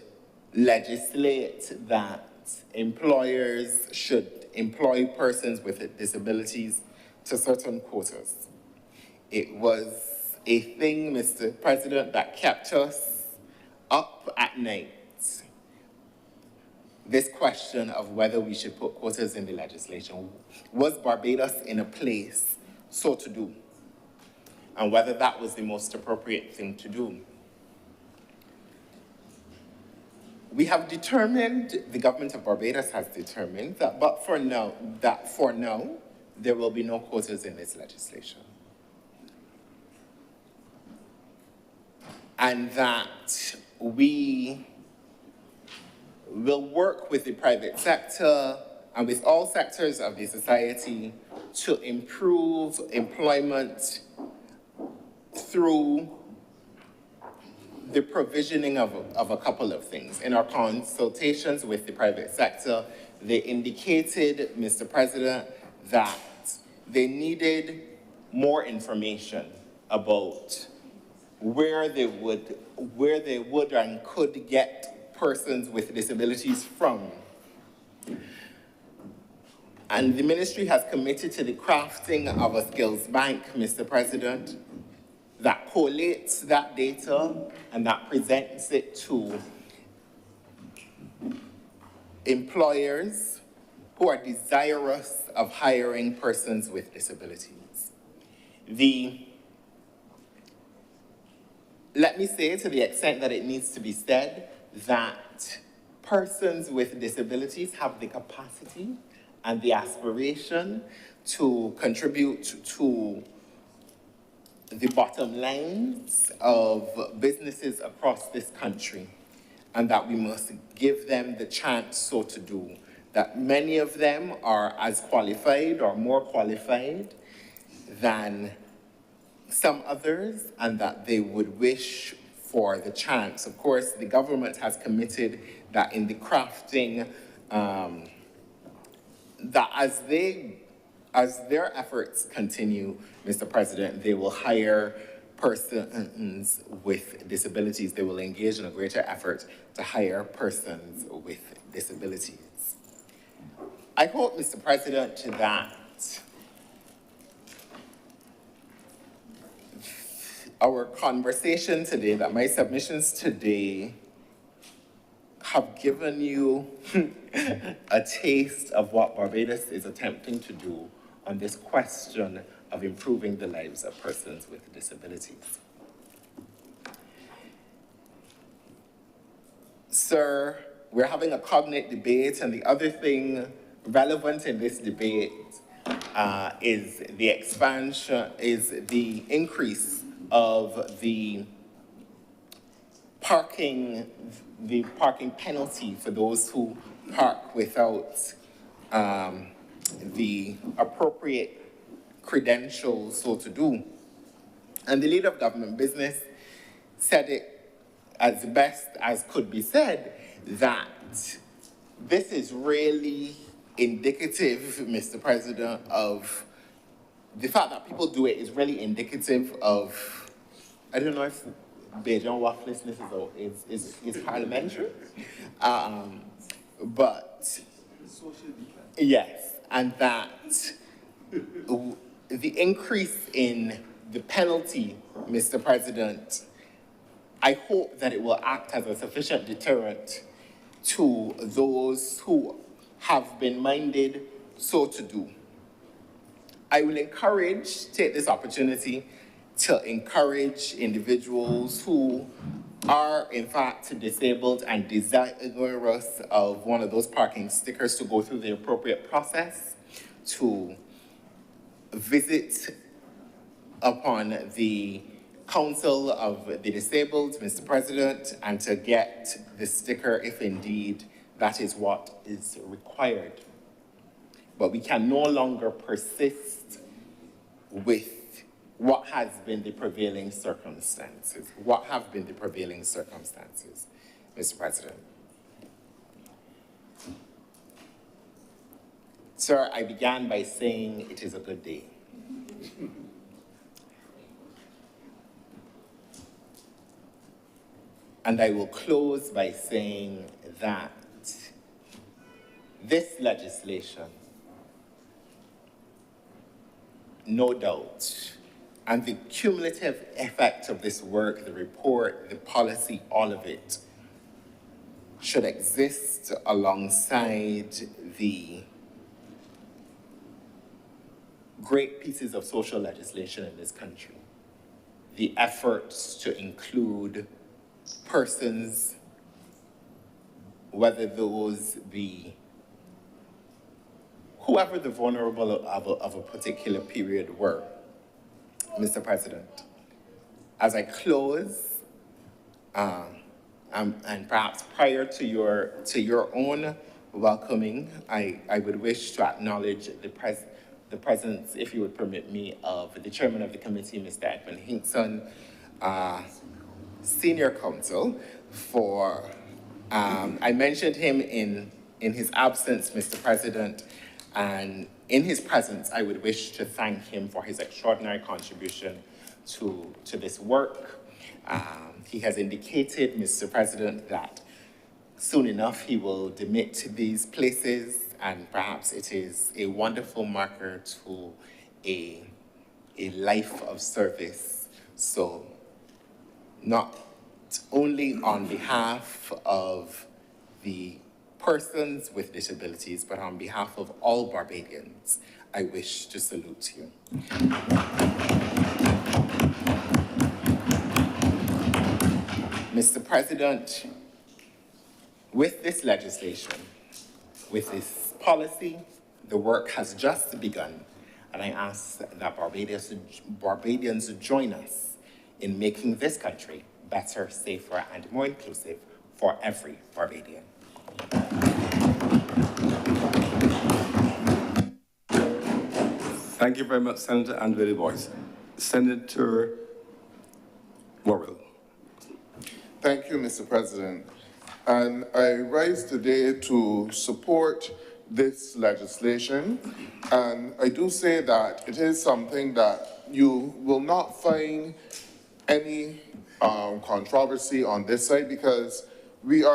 legislate that employers should employ persons with disabilities to certain quotas. It was a thing, Mr. President, that kept us up at night. This question of whether we should put quotas in the legislation. Was Barbados in a place so to do? And whether that was the most appropriate thing to do. We have determined, the government of Barbados has determined that, for now, there will be no quotas in this legislation. And that we will work with the private sector and with all sectors of the society to improve employment through the provisioning of a couple of things. In our consultations with the private sector, they indicated, Mr. President, that they needed more information about where they would and could get persons with disabilities from. And the ministry has committed to the crafting of a skills bank, Mr. President, that collates that data and that presents it to employers who are desirous of hiring persons with disabilities. Let me say, to the extent that it needs to be said, that persons with disabilities have the capacity and the aspiration to contribute to the bottom lines of businesses across this country, and that we must give them the chance so to do. That many of them are as qualified or more qualified than some others, and that they would wish for the chance. Of course, the government has committed that in the crafting, that as their efforts continue, Mr. President, they will hire persons with disabilities. They will engage in a greater effort to hire persons with disabilities. I hope, Mr. President, that our conversation today, that my submissions today have given you a taste of what Barbados is attempting to do on this question of improving the lives of persons with disabilities. Sir, we're having a cognate debate, and the other thing relevant in this debate is the expansion, is the increase of the parking penalty for those who park without the appropriate credentials so to do. And the leader of government business said it as best as could be said, that this is really indicative, Mr. President, of the fact that people do it is really indicative of, I don't know if Bajan wafflessness is parliamentary, but yes, and that the increase in the penalty, Mr. President, I hope that it will act as a sufficient deterrent to those who have been minded so to do. I will take this opportunity to encourage individuals who are in fact disabled and desirous of one of those parking stickers to go through the appropriate process, to visit upon the Council of the Disabled, Mr. President, and to get the sticker if indeed that is what is required. But we can no longer persist with what has been the prevailing circumstances. What have been the prevailing circumstances, Mr. President? Sir, I began by saying it is a good day. And I will close by saying that this legislation, no doubt, and the cumulative effect of this work, the report, the policy, all of it, should exist alongside the great pieces of social legislation in this country. The efforts to include persons, whether those be whoever the vulnerable of a particular period were. Mr. President, as I close, and perhaps prior to your own welcoming, I would wish to acknowledge the presence, if you would permit me, of the chairman of the committee, Mr. Edmund Hinkson, senior counsel for, I mentioned him in his absence, Mr. President, and in his presence, I would wish to thank him for his extraordinary contribution to this work. He has indicated, Mr. President, that soon enough he will demit these places, and perhaps it is a wonderful marker to a life of service. So not only on behalf of the persons with disabilities, but on behalf of all Barbadians, I wish to salute you. Mr. President, with this legislation, with this policy, the work has just begun, And I ask that Barbadians join us in making this country better, safer, and more inclusive for every Barbadian. Thank you very much, Senator Andrew Boyce. Senator Worrell. Thank you, Mr. President. And I rise today to support this legislation. And I do say that it is something that you will not find any controversy on this side, because we are